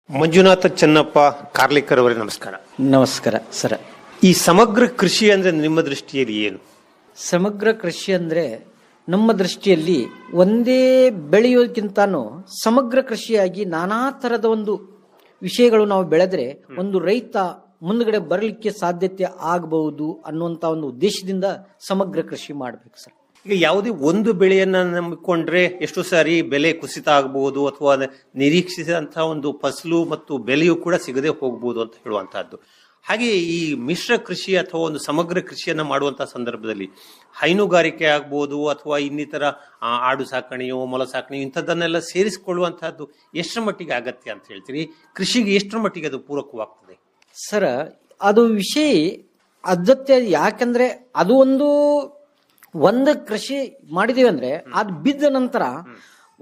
ಮಂಜುನಾಥ ಚೆನ್ನಪ್ಪ ಕಾರ್ಲಿಕರ್ ಅವರೇ ನಮಸ್ಕಾರ. ನಮಸ್ಕಾರ ಸರ್. ಈ ಸಮಗ್ರ ಕೃಷಿ ಅಂದ್ರೆ ನಿಮ್ಮ ದೃಷ್ಟಿಯಲ್ಲಿ ಏನು? ಸಮಗ್ರ ಕೃಷಿ ಅಂದ್ರೆ ನಮ್ಮ ದೃಷ್ಟಿಯಲ್ಲಿ ಒಂದೇ ಬೆಳೆಯೋದಕ್ಕಿಂತಾನು ಸಮಗ್ರ ಕೃಷಿಯಾಗಿ ನಾನಾ ತರದ ಒಂದು ವಿಷಯಗಳು ನಾವು ಬೆಳೆದ್ರೆ ಒಂದು ರೈತ ಮುಂದ್ಗಡೆ ಬರಲಿಕ್ಕೆ ಸಾಧ್ಯತೆ ಆಗಬಹುದು ಅನ್ನುವಂತ ಒಂದು ಉದ್ದೇಶದಿಂದ ಸಮಗ್ರ ಕೃಷಿ ಮಾಡ್ಬೇಕು ಸರ್. ಈಗ ಯಾವುದೇ ಒಂದು ಬೆಳೆಯನ್ನ ನಂಬಿಕೊಂಡ್ರೆ ಎಷ್ಟು ಸಾರಿ ಬೆಲೆ ಕುಸಿತ ಆಗಬಹುದು ಅಥವಾ ನಿರೀಕ್ಷಿಸಿದಂತಹ ಒಂದು ಫಸಲು ಮತ್ತು ಬೆಲೆಯೂ ಕೂಡ ಸಿಗದೆ ಹೋಗಬಹುದು ಅಂತ ಹೇಳುವಂತಹದ್ದು. ಹಾಗೆ ಈ ಮಿಶ್ರ ಕೃಷಿ ಅಥವಾ ಒಂದು ಸಮಗ್ರ ಕೃಷಿಯನ್ನ ಮಾಡುವಂತಹ ಸಂದರ್ಭದಲ್ಲಿ ಹೈನುಗಾರಿಕೆ ಆಗ್ಬಹುದು ಅಥವಾ ಇನ್ನಿತರ ಆಡು ಸಾಕಣೆಯೋ ಮೊಲ ಸಾಕಣೆಯೋ ಇಂಥದ್ದನ್ನೆಲ್ಲ ಸೇರಿಸಿಕೊಳ್ಳುವಂತಹದ್ದು ಎಷ್ಟರ ಮಟ್ಟಿಗೆ ಅಗತ್ಯ ಅಂತ ಹೇಳ್ತೀರಿ? ಕೃಷಿಗೆ ಎಷ್ಟರ ಮಟ್ಟಿಗೆ ಅದು ಪೂರಕವಾಗ್ತದೆ ಸರ್? ಅದು ವಿಷಯ ಅಗತ್ಯ. ಯಾಕಂದ್ರೆ ಅದು ಒಂದು ಕೃಷಿ ಮಾಡಿದೀವಿ ಅಂದ್ರೆ ಅದು ಬಿದ್ದ ನಂತರ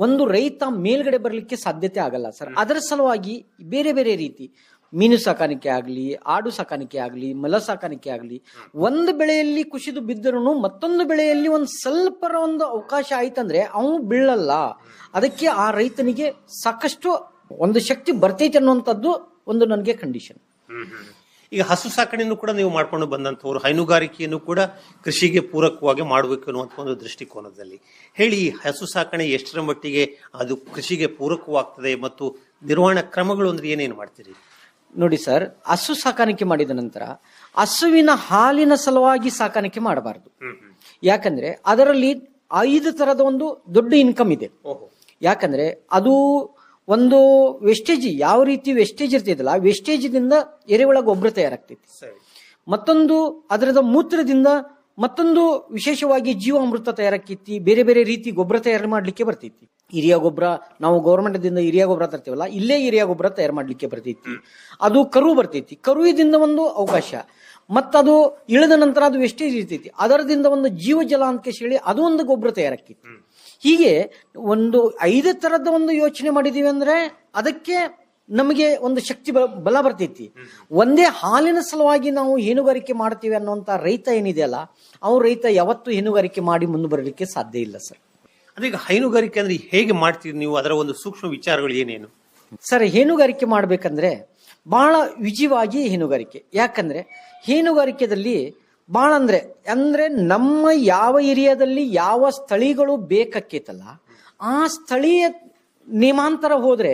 ಒಂದು ರೈತ ಮೇಲ್ಗಡೆ ಬರಲಿಕ್ಕೆ ಸಾಧ್ಯತೆ ಆಗಲ್ಲ ಸರ್. ಅದರ ಸಲುವಾಗಿ ಬೇರೆ ಬೇರೆ ರೀತಿ ಮೀನು ಸಾಕಾಣಿಕೆ ಆಗಲಿ, ಆಡು ಸಾಕಾಣಿಕೆ ಆಗಲಿ, ಮೊಲ ಸಾಕಾಣಿಕೆ ಆಗಲಿ, ಒಂದು ಬೆಳೆಯಲ್ಲಿ ಕುಸಿದು ಬಿದ್ದರೂ ಮತ್ತೊಂದು ಬೆಳೆಯಲ್ಲಿ ಒಂದು ಸ್ವಲ್ಪರ ಒಂದು ಅವಕಾಶ ಆಯ್ತಂದ್ರೆ ಅವನು ಬೀಳಲ್ಲ. ಅದಕ್ಕೆ ಆ ರೈತನಿಗೆ ಸಾಕಷ್ಟು ಒಂದು ಶಕ್ತಿ ಬರ್ತೈತೆ ಅನ್ನುವಂಥದ್ದು ಒಂದು ನನಗೆ ಕಂಡೀಷನ್. ಈಗ ಹಸು ಸಾಕಣೆಯನ್ನು ಕೂಡ ನೀವು ಮಾಡ್ಕೊಂಡು ಬಂದಂತವ್ರು, ಹೈನುಗಾರಿಕೆಯನ್ನು ಕೂಡ ಕೃಷಿಗೆ ಪೂರಕವಾಗಿ ಮಾಡಬೇಕು ಅನ್ನುವಂಥ ಒಂದು ದೃಷ್ಟಿಕೋನದಲ್ಲಿ ಹೇಳಿ, ಹಸು ಸಾಕಣೆ ಎಷ್ಟರ ಮಟ್ಟಿಗೆ ಅದು ಕೃಷಿಗೆ ಪೂರಕವಾಗ್ತದೆ ಮತ್ತು ನಿರ್ವಹಣಾ ಕ್ರಮಗಳು ಅಂದ್ರೆ ಏನೇನು ಮಾಡ್ತೀರಿ? ನೋಡಿ ಸರ್, ಹಸು ಸಾಕಾಣಿಕೆ ಮಾಡಿದ ನಂತರ ಹಸುವಿನ ಹಾಲಿನ ಸಲುವಾಗಿ ಸಾಕಾಣಿಕೆ ಮಾಡಬಾರದು. ಯಾಕಂದ್ರೆ ಅದರಲ್ಲಿ 5 ತರದ ಒಂದು ದೊಡ್ಡ ಇನ್ಕಮ್ ಇದೆ. ಯಾಕಂದ್ರೆ ಅದು ಒಂದು ವೆಸ್ಟೇಜ್, ಯಾವ ರೀತಿ ವೆಸ್ಟೇಜ್ ಇರ್ತೈತಲ್ಲ, ವೆಸ್ಟೇಜ್ದಿಂದ ಎರೆಹುಳ ಗೊಬ್ಬರ ತಯಾರಾಗ್ತೈತಿ. ಮತ್ತೊಂದು ಅದರದ ಮೂತ್ರದಿಂದ ಮತ್ತೊಂದು ವಿಶೇಷವಾಗಿ ಜೀವಾಮೃತ ತಯಾರಾಕೈತಿ. ಬೇರೆ ಬೇರೆ ರೀತಿ ಗೊಬ್ಬರ ತಯಾರು ಮಾಡ್ಲಿಕ್ಕೆ ಬರ್ತೈತಿ. ಹಿರಿಯ ಗೊಬ್ಬರ ನಾವು ಗೌರ್ಮೆಂಟ್ ದಿಂದ ಹಿರಿಯ ಗೊಬ್ಬರ ತರ್ತೀವಲ್ಲ, ಇಲ್ಲೇ ಹಿರಿಯ ಗೊಬ್ಬರ ತಯಾರು ಮಾಡ್ಲಿಕ್ಕೆ ಬರ್ತೈತಿ. ಅದು ಕರು ಬರ್ತೈತಿ, ಕರುವಿದಿಂದ ಒಂದು ಅವಕಾಶ. ಮತ್ತದು ಇಳಿದ ನಂತರ ಅದು ವೆಸ್ಟೇಜ್ ಇರ್ತೈತಿ, ಅದರದಿಂದ ಒಂದು ಜೀವಜಲ ಅಂತ ಹೇಳಿ ಅದು ಒಂದು ಗೊಬ್ಬರ ತಯಾರಾಕೈತಿ. ಹೀಗೆ ಒಂದು 5 ತರದ ಒಂದು ಯೋಚನೆ ಮಾಡಿದೀವಿ ಅಂದ್ರೆ ಅದಕ್ಕೆ ನಮಗೆ ಒಂದು ಶಕ್ತಿ ಬಲ ಬರ್ತೈತಿ. ಒಂದೇ ಹಾಲಿನ ಸಲುವಾಗಿ ನಾವು ಹೈನುಗಾರಿಕೆ ಮಾಡ್ತೀವಿ ಅನ್ನುವಂತ ರೈತ ಏನಿದೆಯಲ್ಲ, ಅವ್ರ ರೈತ ಯಾವತ್ತೂ ಹೈನುಗಾರಿಕೆ ಮಾಡಿ ಮುಂದೆ ಬರಲಿಕ್ಕೆ ಸಾಧ್ಯ ಇಲ್ಲ ಸರ್. ಅದೀಗ ಹೈನುಗಾರಿಕೆ ಅಂದ್ರೆ ಹೇಗೆ ಮಾಡ್ತೀರಿ ನೀವು? ಅದರ ಒಂದು ಸೂಕ್ಷ್ಮ ವಿಚಾರಗಳು ಏನೇನು ಸರ್? ಹೈನುಗಾರಿಕೆ ಮಾಡ್ಬೇಕಂದ್ರೆ ಬಹಳ ವಿಜಯವಾಗಿ ಹೈನುಗಾರಿಕೆ. ಯಾಕಂದ್ರೆ ಹೈನುಗಾರಿಕೆದಲ್ಲಿ ಬಹಳ ಅಂದ್ರೆ ನಮ್ಮ ಯಾವ ಏರಿಯಾದಲ್ಲಿ ಯಾವ ಸ್ಥಳೀಯಗಳು ಬೇಕಾಕೇತಲ್ಲ, ಆ ಸ್ಥಳೀಯ ನಿಯಮಾಂತರ ಹೋದ್ರೆ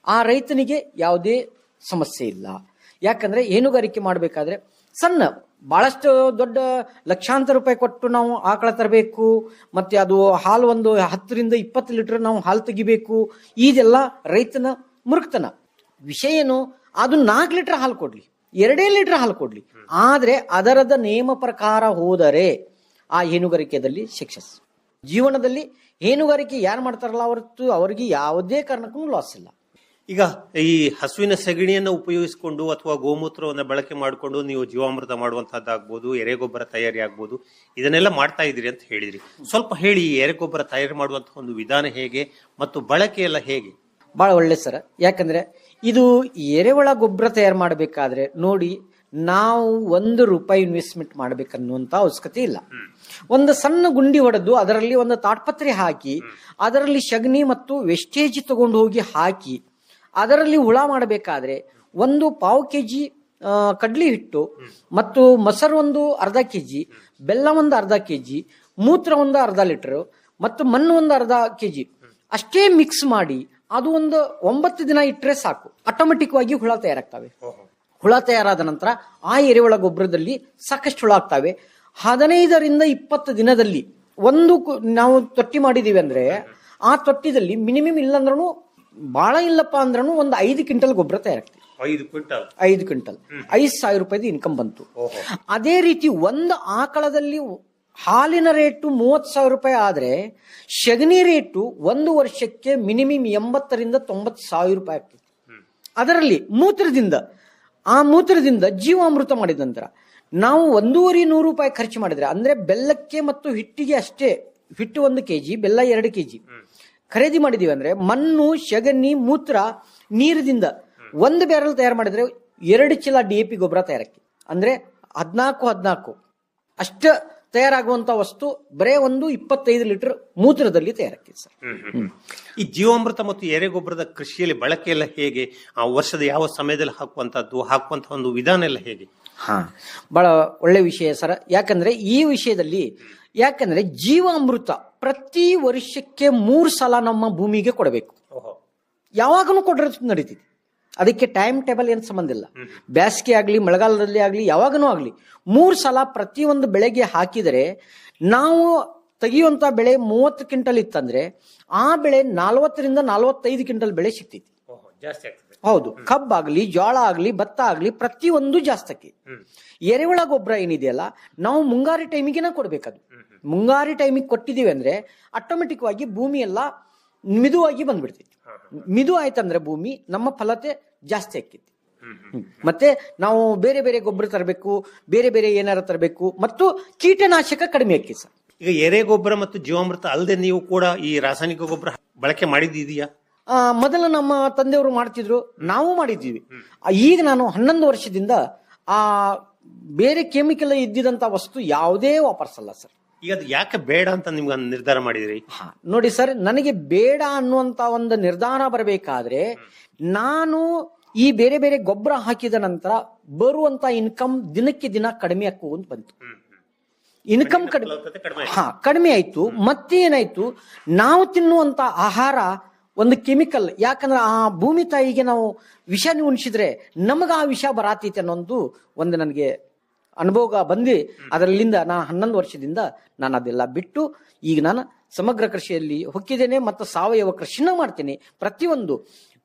ಆ ರೈತನಿಗೆ ಯಾವುದೇ ಸಮಸ್ಯೆ ಇಲ್ಲ. ಯಾಕಂದ್ರೆ ಹೈನುಗಾರಿಕೆ ಮಾಡ್ಬೇಕಾದ್ರೆ ಬಹಳಷ್ಟು ದೊಡ್ಡ ಲಕ್ಷಾಂತರ ರೂಪಾಯಿ ಕೊಟ್ಟು ನಾವು ಆಕಳ ತರಬೇಕು, ಮತ್ತೆ ಅದು ಹಾಲು ಒಂದು 10 ರಿಂದ 20 ಲೀಟರ್ ನಾವು ಹಾಲು ತೆಗಿಬೇಕು. ಇದೆಲ್ಲ ರೈತನ ಮುರುಕ್ತನ ವಿಷಯ. ಏನು, ಅದು 4 ಲೀಟರ್ ಹಾಲು ಕೊಡ್ಲಿ, 2 ಲೀಟರ್ ಹಾಲು ಕೊಡ್ಲಿ, ಆದ್ರೆ ಅದರದ ನಿಯಮ ಪ್ರಕಾರ ಹೋದರೆ ಆ ಹೈನುಗಾರಿಕೆಯಲ್ಲಿ ಸಕ್ಸಸ್. ಜೀವನದಲ್ಲಿ ಹೈನುಗಾರಿಕೆ ಯಾರು ಮಾಡ್ತಾರಲ್ಲ ಹೊರತು ಅವರಿಗೆ ಯಾವುದೇ ಕಾರಣಕ್ಕೂ ಲಾಸ್ ಇಲ್ಲ. ಈಗ ಈ ಹಸುವಿನ ಸಗಣಿಯನ್ನ ಉಪಯೋಗಿಸಿಕೊಂಡು ಅಥವಾ ಗೋಮೂತ್ರವನ್ನ ಬಳಕೆ ಮಾಡಿಕೊಂಡು ನೀವು ಜೀವಾಮೃತ ಮಾಡುವಂತಹದ್ದಾಗ್ಬೋದು, ಎರೆಗೊಬ್ಬರ ತಯಾರಿ ಆಗ್ಬೋದು, ಇದನ್ನೆಲ್ಲ ಮಾಡ್ತಾ ಇದ್ದೀರಿ ಅಂತ ಹೇಳಿದ್ರಿ. ಸ್ವಲ್ಪ ಹೇಳಿ, ಎರೆಗೊಬ್ಬರ ತಯಾರಿ ಮಾಡುವಂತಹ ಒಂದು ವಿಧಾನ ಹೇಗೆ ಮತ್ತು ಬಳಕೆ ಎಲ್ಲ ಹೇಗೆ? ಬಹಳ ಒಳ್ಳೆ ಸರ್. ಯಾಕಂದ್ರೆ ಇದು ಎರೆಹುಳ ಗೊಬ್ಬರ ತಯಾರು ಮಾಡಬೇಕಾದ್ರೆ ನೋಡಿ, ನಾವು ₹1 ಇನ್ವೆಸ್ಟ್ಮೆಂಟ್ ಮಾಡ್ಬೇಕನ್ನುವಂತ ಅವಶ್ಯಕತೆ ಇಲ್ಲ. ಒಂದು ಸಣ್ಣ ಗುಂಡಿ ಹೊಡೆದು ಅದರಲ್ಲಿ ಒಂದು ತಾಡ್ಪತ್ರೆ ಹಾಕಿ ಅದರಲ್ಲಿ ಸಗಣಿ ಮತ್ತು ವೆಸ್ಟೇಜ್ ತಗೊಂಡು ಹೋಗಿ ಹಾಕಿ ಅದರಲ್ಲಿ ಹುಳ ಮಾಡಬೇಕಾದ್ರೆ 1 ಪಾವು ಕೆಜಿ ಕಡ್ಲಿ ಹಿಟ್ಟು ಮತ್ತು ಮೊಸರು ಅರ್ಧ ಕೆಜಿ, ಬೆಲ್ಲ ಅರ್ಧ ಕೆಜಿ, ಮೂತ್ರ ಅರ್ಧ ಲೀಟರ್ ಮತ್ತು ಮಣ್ಣು ಅರ್ಧ ಕೆಜಿ ಅಷ್ಟೇ ಮಿಕ್ಸ್ ಮಾಡಿ ಅದು 9 ದಿನ ಇಟ್ಟರೆ ಸಾಕು. ಆಟೋಮೆಟಿಕ್ ಆಗಿ ಹುಳ ತಯಾರಾಗ್ತವೆ. ಹುಳ ತಯಾರಾದ ನಂತರ ಆ ಎರೆಹುಳ ಗೊಬ್ಬರದಲ್ಲಿ ಸಾಕಷ್ಟು ಹುಳ ಆಗ್ತವೆ. 15 ರಿಂದ 20 ದಿನದಲ್ಲಿ ನಾವು ತೊಟ್ಟಿ ಮಾಡಿದೀವಿ ಅಂದ್ರೆ ಆ ತೊಟ್ಟಿದಲ್ಲಿ ಮಿನಿಮಮ್ ಇಲ್ಲಂದ್ರೂ ಬಹಳ ಇಲ್ಲಪ್ಪ ಅಂದ್ರೂ 5 ಕ್ವಿಂಟಲ್ ಗೊಬ್ಬರ ತಯಾರಾಗ್ತದೆ. 5 ಕ್ವಿಂಟಲ್ 5,000 ರೂಪಾಯಿ ಇನ್ಕಮ್ ಬಂತು. ಅದೇ ರೀತಿ ಒಂದು ಆಕಳದಲ್ಲಿ ಹಾಲಿನ ರೇಟು 30,000 ರೂಪಾಯಿ ಆದ್ರೆ ಸಗಣಿ ರೇಟು 1 ವರ್ಷಕ್ಕೆ ಮಿನಿಮಮ್ 80,000 ರಿಂದ 90,000 ರೂಪಾಯಿ ಆಗ್ತದೆ. ಅದರಲ್ಲಿ ಮೂತ್ರದಿಂದ ಜೀವಾಮೃತ ಮಾಡಿದ ನಂತರ ನಾವು 1,200 ರೂಪಾಯಿ ಖರ್ಚು ಮಾಡಿದ್ರೆ, ಅಂದ್ರೆ ಬೆಲ್ಲಕ್ಕೆ ಮತ್ತು ಹಿಟ್ಟಿಗೆ ಅಷ್ಟೇ, ಹಿಟ್ಟು 1 ಕೆಜಿ, ಬೆಲ್ಲ 2 ಕೆಜಿ ಖರೀದಿ ಮಾಡಿದೀವಿ ಅಂದ್ರೆ ಮಣ್ಣು, ಸಗಣಿ, ಮೂತ್ರ, ನೀರದಿಂದ 1 ಬ್ಯಾರಲ್ ತಯಾರು ಮಾಡಿದ್ರೆ 2 ಚೀಲ DAP ಗೊಬ್ಬರ ತಯಾರಕ್ಕೆ, ಅಂದ್ರೆ 14 ಅಷ್ಟ ತಯಾರಾಗುವಂತ ವಸ್ತು ಬರೇ ಒಂದು 25 ಲೀಟರ್ ಮೂತ್ರದಲ್ಲಿ ತಯಾರಾಗ್ತದೆ ಸರ್. ಈ ಜೀವಾಮೃತ ಮತ್ತು ಎರೆಗೊಬ್ಬರದ ಕೃಷಿಯಲ್ಲಿ ಬಳಕೆ ಎಲ್ಲ ಹೇಗೆ, ಆ ವರ್ಷದ ಯಾವ ಸಮಯದಲ್ಲಿ ಹಾಕುವಂತ ಒಂದು ವಿಧಾನ ಎಲ್ಲ ಹೇಗೆ? ಬಹಳ ಒಳ್ಳೆ ವಿಷಯ ಸರ್. ಯಾಕಂದ್ರೆ ಜೀವಾಮೃತ ಪ್ರತಿ ವರ್ಷಕ್ಕೆ 3 ಸಲ ನಮ್ಮ ಭೂಮಿಗೆ ಕೊಡಬೇಕು. ಯಾವಾಗಲೂ ಕೊಡ್ರೆ ನಡೀತಿದೆ, ಅದಕ್ಕೆ ಟೈಮ್ ಟೇಬಲ್ ಏನು ಸಂಬಂಧ ಇಲ್ಲ. ಬೇಸಿಗೆ ಆಗ್ಲಿ ಮಳೆಗಾಲದಲ್ಲಿ ಆಗ್ಲಿ ಯಾವಾಗನೂ ಆಗ್ಲಿ 3 ಸಲ ಪ್ರತಿಯೊಂದು ಬೆಳೆಗೆ ಹಾಕಿದರೆ ನಾವು ತೆಗೆಯುವಂತ ಬೆಳೆ 30 ಕ್ವಿಂಟಲ್ ಇತ್ತಂದ್ರೆ ಆ ಬೆಳೆ 40ರಿಂದ 45 ಕ್ವಿಂಟಲ್ ಬೆಳೆ ಸಿಗ್ತೈತಿ. ಹೌದು, ಕಬ್ಬಾಗ್ಲಿ ಜೋಳ ಆಗ್ಲಿ ಭತ್ತ ಆಗ್ಲಿ ಪ್ರತಿಯೊಂದು ಜಾಸ್ತಿ. ಎರೆಹುಳ ಗೊಬ್ಬರ ಏನಿದೆಯಲ್ಲ ನಾವು ಮುಂಗಾರಿ ಟೈಮಿಗೆನ ಕೊಡ್ಬೇಕದು. ಮುಂಗಾರಿ ಟೈಮಿಗೆ ಕೊಟ್ಟಿದೀವಿ ಅಂದ್ರೆ ಆಟೋಮೆಟಿಕ್ ಆಗಿ ಭೂಮಿ ಎಲ್ಲ ಮಿದುವಾಗಿ ಬಂದ್ಬಿಡ್ತೈತಿ. ಮಿದು ಆಯ್ತಂದ್ರೆ ಭೂಮಿ ನಮ್ಮ ಫಲತೆ ಜಾಸ್ತಿ ಆಕ್ಕೈತಿ. ಮತ್ತೆ ನಾವು ಬೇರೆ ಬೇರೆ ಗೊಬ್ಬರ ತರಬೇಕು, ಬೇರೆ ಬೇರೆ ಏನಾರ ತರಬೇಕು, ಮತ್ತು ಕೀಟನಾಶಕ ಕಡಿಮೆ ಆಕ್ಕೈತಿ ಸರ್. ಈಗ ಎರೆ ಗೊಬ್ಬರ ಮತ್ತು ಜೀವಾಮೃತ ಅಲ್ಲದೆ ನೀವು ಕೂಡ ಈ ರಾಸಾಯನಿಕ ಗೊಬ್ಬರ ಬಳಕೆ ಮಾಡಿದೀಯಾ? ಮೊದಲು ನಮ್ಮ ತಂದೆಯವರು ಮಾಡ್ತಿದ್ರು, ನಾವು ಮಾಡಿದ್ದೀವಿ. ಈಗ ನಾನು 11 ವರ್ಷದಿಂದ ಆ ಬೇರೆ ಕೆಮಿಕಲ್ ಇದ್ದಿದಂತ ವಸ್ತು ಯಾವುದೇ ವಾಪರ್ಸಲ್ಲ ಸರ್. ಈಗ ಅದು ಯಾಕೆ ಬೇಡ ಅಂತ ನಿಮ್ಗೆ ನಿರ್ಧಾರ ಮಾಡಿದ್ರಿ? ನೋಡಿ ಸರ್, ನನಗೆ ಬೇಡ ಅನ್ನುವಂತ ಒಂದು ನಿರ್ಧಾರ ಬರಬೇಕಾದ್ರೆ ನಾನು ಈ ಬೇರೆ ಬೇರೆ ಗೊಬ್ಬರ ಹಾಕಿದ ನಂತರ ಬರುವಂತ ಇನ್ಕಮ್ ದಿನಕ್ಕೆ ದಿನ ಕಡಿಮೆ ಆಗುವಂತ ಬಂತು. ಇನ್ಕಮ್ ಕಡಿಮೆ ಆಯ್ತು. ಮತ್ತೇನಾಯ್ತು, ನಾವು ತಿನ್ನುವಂತ ಆಹಾರ ಒಂದು ಕೆಮಿಕಲ್. ಯಾಕಂದ್ರೆ ಆ ಭೂಮಿ ತಾಯಿಗೆ ನಾವು ವಿಷ ಉಣಿಸಿದ್ರೆ ನಮಗ ಆ ವಿಷ ಬರಾತೈತೆ ಅನ್ನೋದು ಒಂದು ನನಗೆ ಅನುಭವ ಬಂದು ಅದರಲ್ಲಿಂದ ನಾನು 11 ವರ್ಷದಿಂದ ನಾನು ಅದೆಲ್ಲ ಬಿಟ್ಟು ಈಗ ನಾನು ಸಮಗ್ರ ಕೃಷಿಯಲ್ಲಿ ಹೊಕ್ಕಿದ್ದೇನೆ ಮತ್ತು ಸಾವಯವ ಕೃಷಿನ ಮಾಡ್ತೇನೆ. ಪ್ರತಿಯೊಂದು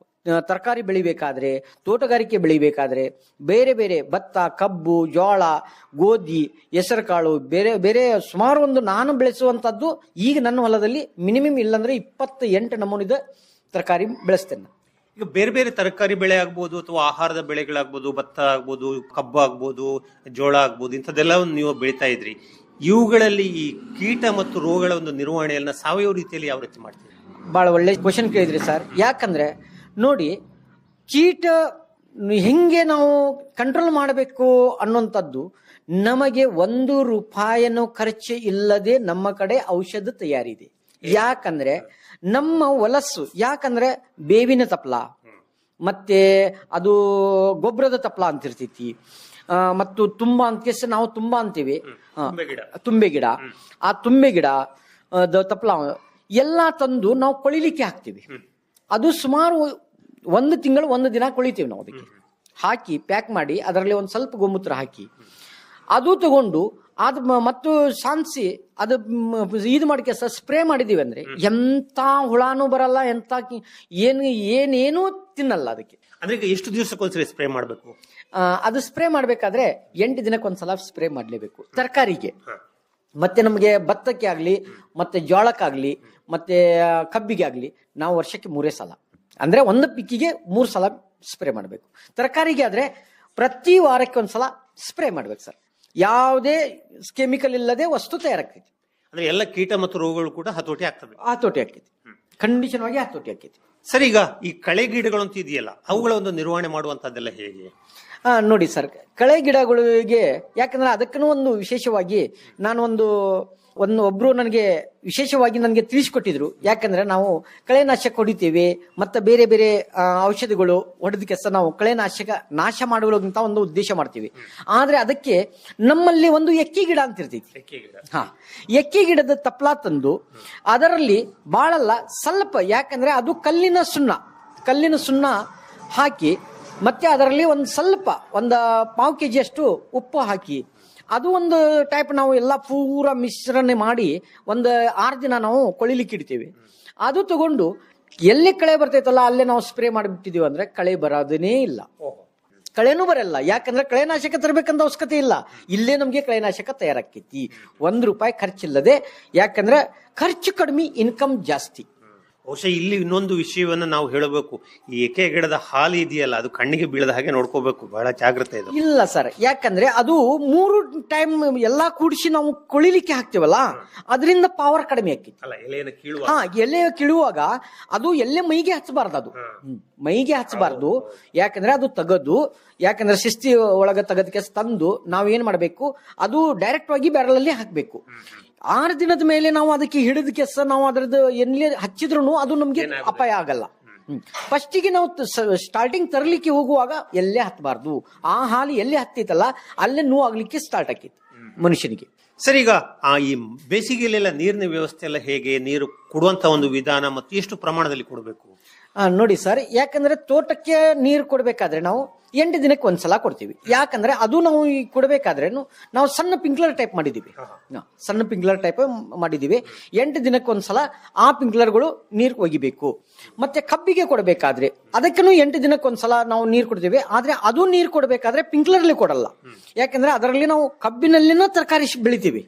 ತರಕಾರಿ ಬೆಳಿಬೇಕಾದ್ರೆ, ತೋಟಗಾರಿಕೆ ಬೆಳಿಬೇಕಾದ್ರೆ, ಬೇರೆ ಬೇರೆ ಭತ್ತ, ಕಬ್ಬು, ಜೋಳ, ಗೋಧಿ, ಹೆಸರು ಕಾಳು, ಬೇರೆ ಬೇರೆ ಸುಮಾರು ಒಂದು ನಾನು ಬೆಳೆಸುವಂತದ್ದು ಈಗ ನನ್ನ ಹೊಲದಲ್ಲಿ ಮಿನಿಮಮ್ ಇಲ್ಲಂದ್ರೆ 28 ನಮೂನಿದ ತರಕಾರಿ ಬೆಳೆಸ್ತೇನೆ. ಈಗ ಬೇರೆ ಬೇರೆ ತರಕಾರಿ ಬೆಳೆ ಆಗ್ಬೋದು ಅಥವಾ ಆಹಾರದ ಬೆಳೆಗಳಾಗ್ಬೋದು, ಭತ್ತ ಆಗ್ಬೋದು, ಕಬ್ಬು ಆಗ್ಬೋದು, ಜೋಳ ಆಗ್ಬೋದು, ಇಂಥದ್ದೆಲ್ಲ ನೀವು ಬೆಳಿತಾ ಇದ್ರಿ. ಇವುಗಳಲ್ಲಿ ಈ ಕೀಟ ಮತ್ತು ರೋಗಗಳ ಒಂದು ನಿರ್ವಹಣೆಯನ್ನ ಸಾವಯವ ರೀತಿಯಲ್ಲಿ ಯಾವ ರೀತಿ ಮಾಡ್ತೀರಿ? ಬಹಳ ಒಳ್ಳೆ ಕ್ವಶನ್ ಕೇಳಿದ್ರಿ ಸರ್. ಯಾಕಂದ್ರೆ ನೋಡಿ, ಕೀಟ ಹೆಂಗೆ ನಾವು ಕಂಟ್ರೋಲ್ ಮಾಡಬೇಕು ಅನ್ನುವಂಥದ್ದು ನಮಗೆ 1 ರೂಪಾಯಿನೂ ಖರ್ಚು ಇಲ್ಲದೆ ನಮ್ಮ ಕಡೆ ಔಷಧ ತಯಾರಿದೆ. ಯಾಕಂದ್ರೆ ನಮ್ಮ ಹೊಲಸು, ಯಾಕಂದ್ರೆ ಬೇವಿನ ತಪ್ಪಲ ಮತ್ತೆ ಅದು ಗೊಬ್ಬರದ ತಪ್ಪಲ ಅಂತಿರ್ತೈತಿ, ಮತ್ತು ತುಂಬಾ ಅಂತ ನಾವು ತುಂಬಾ ಅಂತೀವಿ, ತುಂಬೆ ಗಿಡ, ಆ ತುಂಬೆ ಗಿಡ ತಪ್ಪಲ ಎಲ್ಲಾ ತಂದು ನಾವು ಕೊಳಿಲಿಕ್ಕೆ ಹಾಕ್ತಿವಿ. ಅದು ಸುಮಾರು 1 ತಿಂಗಳು 1 ದಿನ ಕೊಳಿತೀವಿ ನಾವು. ಅದಕ್ಕೆ ಹಾಕಿ ಪ್ಯಾಕ್ ಮಾಡಿ ಅದರಲ್ಲಿ ಒಂದು ಸ್ವಲ್ಪ ಗೋಮೂತ್ರ ಹಾಕಿ ಅದು ತಗೊಂಡು ಅದು ಮತ್ತು ಸಾನ್ಸಿ ಅದು ಇದು ಮಾಡಿಕೆ ಸ್ಪ್ರೇ ಮಾಡಿದೀವಿ ಅಂದ್ರೆ ಎಂತ ಹುಳಾನು ಬರಲ್ಲ, ಎಂತ ಏನೇನೂ ತಿನ್ನಲ್ಲ. ಅದಕ್ಕೆ ಅಂದ್ರೆ ಎಷ್ಟು ದಿವಸಕ್ಕೊಂದ್ಸರಿ ಸ್ಪ್ರೇ ಮಾಡಬೇಕು? ಅದು ಸ್ಪ್ರೇ ಮಾಡ್ಬೇಕಾದ್ರೆ 8 ದಿನಕ್ಕೊಂದ್ಸಲ ಸ್ಪ್ರೇ ಮಾಡ್ಲೇಬೇಕು ತರಕಾರಿಗೆ. ಮತ್ತೆ ನಮಗೆ ಭತ್ತಕ್ಕೆ ಆಗ್ಲಿ, ಮತ್ತೆ ಜೋಳಕ್ಕಾಗ್ಲಿ, ಮತ್ತೆ ಕಬ್ಬಿಗೆ ಆಗ್ಲಿ ನಾವು ವರ್ಷಕ್ಕೆ 3 ಸಲ, ಅಂದ್ರೆ ಒಂದು ಪಿಕ್ಕಿಗೆ 3 ಸಲ ಸ್ಪ್ರೇ ಮಾಡಬೇಕು. ತರಕಾರಿಗೆ ಆದ್ರೆ ಪ್ರತಿ ವಾರಕ್ಕೆ 1 ಸಲ ಸ್ಪ್ರೇ ಮಾಡ್ಬೇಕು ಸರ್. ಯಾವುದೇ ಕೆಮಿಕಲ್ ಇಲ್ಲದೆ ವಸ್ತು ತಯಾರಾಗ್ತೈತಿ. ಅಂದ್ರೆ ಎಲ್ಲ ಕೀಟ ಮತ್ತು ರೋಗಗಳು ಕೂಡ ಹತೋಟಿ ಆಗ್ತವೆ. ಹತೋಟಿ ಆಕೈತಿ, ಖಂಡಿತ ಹತೋಟಿ ಆಕೈತಿ. ಸರ್, ಈಗ ಈ ಕಳೆ ಗಿಡಗಳಂತ ಇದೆಯಲ್ಲ, ಅವುಗಳ ಒಂದು ನಿರ್ವಹಣೆ ಮಾಡುವಂತದ್ದೆಲ್ಲ ಹೇಗೆ? ನೋಡಿ ಸರ್, ಕಳೆ ಗಿಡಗಳಿಗೆ ಯಾಕಂದ್ರೆ ಅದಕ್ಕೂ ಒಂದು ವಿಶೇಷವಾಗಿ ನಾನು ಒಬ್ರು ನನಗೆ ವಿಶೇಷವಾಗಿ ನನಗೆ ತಿಳಿಸ್ಕೊಟ್ಟಿದ್ರು. ಯಾಕಂದ್ರೆ ನಾವು ಕಳೆನಾಶಕ ಹೊಡಿತೇವೆ ಮತ್ತೆ ಬೇರೆ ಬೇರೆ ಔಷಧಿಗಳು ಹೊಡೆದ ಕೆಲಸ ನಾವು ಕಳೆನಾಶಕ ನಾಶ ಮಾಡುವಂತ ಒಂದು ಉದ್ದೇಶ ಮಾಡ್ತೀವಿ. ಆದ್ರೆ ಅದಕ್ಕೆ ನಮ್ಮಲ್ಲಿ ಒಂದು ಎಕ್ಕಿ ಗಿಡ ಅಂತ ಇರ್ತೈತಿ. ಎಕ್ಕಿ ಗಿಡದ ತಪ್ಪಲ ತಂದು ಅದರಲ್ಲಿ ಬಾಳಲ್ಲ ಸ್ವಲ್ಪ, ಯಾಕಂದ್ರೆ ಅದು ಕಲ್ಲಿನ ಸುಣ್ಣ ಹಾಕಿ ಮತ್ತೆ ಅದರಲ್ಲಿ ಒಂದು ಸ್ವಲ್ಪ 1 kg ಅಷ್ಟು ಉಪ್ಪು ಹಾಕಿ ಅದು ಒಂದು ಟೈಪ್ ನಾವು ಎಲ್ಲ ಪೂರ ಮಿಶ್ರಣ ಮಾಡಿ 6 ದಿನ ನಾವು ಕೊಳಿಲಿಕ್ಕೆ ಇಡ್ತೀವಿ. ಅದು ತಗೊಂಡು ಎಲ್ಲಿ ಕಳೆ ಬರ್ತೈತಲ್ಲ ಅಲ್ಲೇ ನಾವು ಸ್ಪ್ರೇ ಮಾಡಿಬಿಟ್ಟಿದೀವಿ ಅಂದ್ರೆ ಕಳೆ ಬರೋದೇನೇ ಇಲ್ಲ, ಕಳೆನೂ ಬರಲ್ಲ. ಯಾಕಂದ್ರೆ ಕಳೆನಾಶಕ ತರಬೇಕಂತ ಅವಶ್ಯಕತೆ ಇಲ್ಲ, ಇಲ್ಲೇ ನಮ್ಗೆ ಕಳೆನಾಶಕ ತಯಾರಾಕೈತಿ 1 ರೂಪಾಯಿ ಖರ್ಚಿಲ್ಲದೆ. ಯಾಕಂದ್ರೆ ಖರ್ಚು ಕಡಿಮೆ, ಇನ್ಕಮ್ ಜಾಸ್ತಿ. ಬಹುಶಃ ಇಲ್ಲಿ ಇನ್ನೊಂದು ವಿಷಯವನ್ನ ನಾವು ಹೇಳಬೇಕು. ಈ ಎಕೆ ಗಿಡದ ಹಾಲು ಇದೆಯಲ್ಲ, ಅದು ಕಣ್ಣಿಗೆ ಬೀಳದ ಹಾಗೆ ನೋಡ್ಕೋಬೇಕು, ಬಹಳ ಜಾಗ್ರತೆ ಇದು. ಇಲ್ಲ ಸರ್, ಯಾಕಂದ್ರೆ ಅದು 3 ಟೈಮ್ ಎಲ್ಲಾ ಕೂಡಿಸಿ ನಾವು ಕೊಳಿಲಿಕ್ಕೆ ಹಾಕ್ತಿವಲ್ಲ, ಅದರಿಂದ ಪವರ್ ಕಡಿಮೆ ಆಕೈತಿ. ಅಲ್ಲ, ಎಲೆಯನ್ನು ಕೀಳುವ ಎಲೆ ಕೀಳುವಾಗ ಅದು ಎಲ್ಲೇ ಮೈಗೆ ಹಚ್ಚಬಾರ್ದು, ಅದು ಮೈಗೆ ಹಚ್ಚಬಾರ್ದು. ಯಾಕಂದ್ರೆ ಅದು ತೆಗೆದು, ಯಾಕಂದ್ರೆ ಶಿಸ್ತಿ ಒಳಗ ತೆಗೆದಕ್ಕೆ ತಂದು ನಾವ್ ಏನ್ ಮಾಡ್ಬೇಕು, ಅದು ಡೈರೆಕ್ಟ್ ಆಗಿ ಬ್ಯಾರಲ್ ಅಲ್ಲಿ ಹಾಕ್ಬೇಕು. 6 ದಿನದ ಮೇಲೆ ನಾವು ಅದಕ್ಕೆ ಹಿಡಿದ ಕೆಸ ನಾವು ಅದ್ರದ್ದು ಎಲ್ಲಿ ಹಚ್ಚಿದ್ರು ಅದು ನಮ್ಗೆ ಅಪಾಯ ಆಗಲ್ಲ. ಫಸ್ಟಿಗೆ ನಾವು ಸ್ಟಾರ್ಟಿಂಗ್ ತರಲಿಕ್ಕೆ ಹೋಗುವಾಗ ಎಲ್ಲೇ ಹತ್ತಬಾರ್ದು. ಆ ಹಾಲು ಎಲ್ಲಿ ಹತ್ತಿತ್ತಲ್ಲ ಅಲ್ಲೇ ನೋವು ಆಗ್ಲಿಕ್ಕೆ ಸ್ಟಾರ್ಟ್ ಆಕೈತಿ ಮನುಷ್ಯನಿಗೆ. ಸರ್, ಈಗ ಈ ಬೇಸಿಗೆಯಲ್ಲೆಲ್ಲ ನೀರಿನ ವ್ಯವಸ್ಥೆ ಎಲ್ಲ ಹೇಗೆ, ನೀರು ಕೊಡುವಂತ ಒಂದು ವಿಧಾನ ಮತ್ತು ಎಷ್ಟು ಪ್ರಮಾಣದಲ್ಲಿ ಕೊಡಬೇಕು? ನೋಡಿ ಸರ್, ಯಾಕಂದ್ರೆ ತೋಟಕ್ಕೆ ನೀರು ಕೊಡ್ಬೇಕಾದ್ರೆ ನಾವು 8 ದಿನಕ್ಕೆ ಒಂದ್ಸಲ ಕೊಡ್ತೀವಿ. ಯಾಕಂದ್ರೆ ಅದು ನಾವು ಕೊಡ್ಬೇಕಾದ್ರೆ ನಾವು ಸಣ್ಣ ಪಿಂಕ್ಲರ್ ಟೈಪ್ ಮಾಡಿದೀವಿ, ಸಣ್ಣ ಪಿಂಕ್ಲರ್ ಟೈಪ್ ಮಾಡಿದೀವಿ. 8 ದಿನಕ್ಕೆ ಒಂದ್ಸಲ ಆ ಪಿಂಕ್ಲರ್ಗಳು ನೀರು ಒಗಿಬೇಕು. ಮತ್ತೆ ಕಬ್ಬಿಗೆ ಕೊಡ್ಬೇಕಾದ್ರೆ ಅದಕ್ಕೂ 8 ದಿನಕ್ಕೆ ಒಂದ್ಸಲ ನಾವು ನೀರು ಕೊಡ್ತೀವಿ. ಆದ್ರೆ ಅದು ನೀರು ಕೊಡ್ಬೇಕಾದ್ರೆ ಪಿಂಕ್ಲರ್ಲಿ ಕೊಡಲ್ಲ. ಯಾಕಂದ್ರೆ ಅದರಲ್ಲಿ ನಾವು ಕಬ್ಬಿನಲ್ಲಿನ ತರಕಾರಿ ಬೆಳಿತೀವಿ,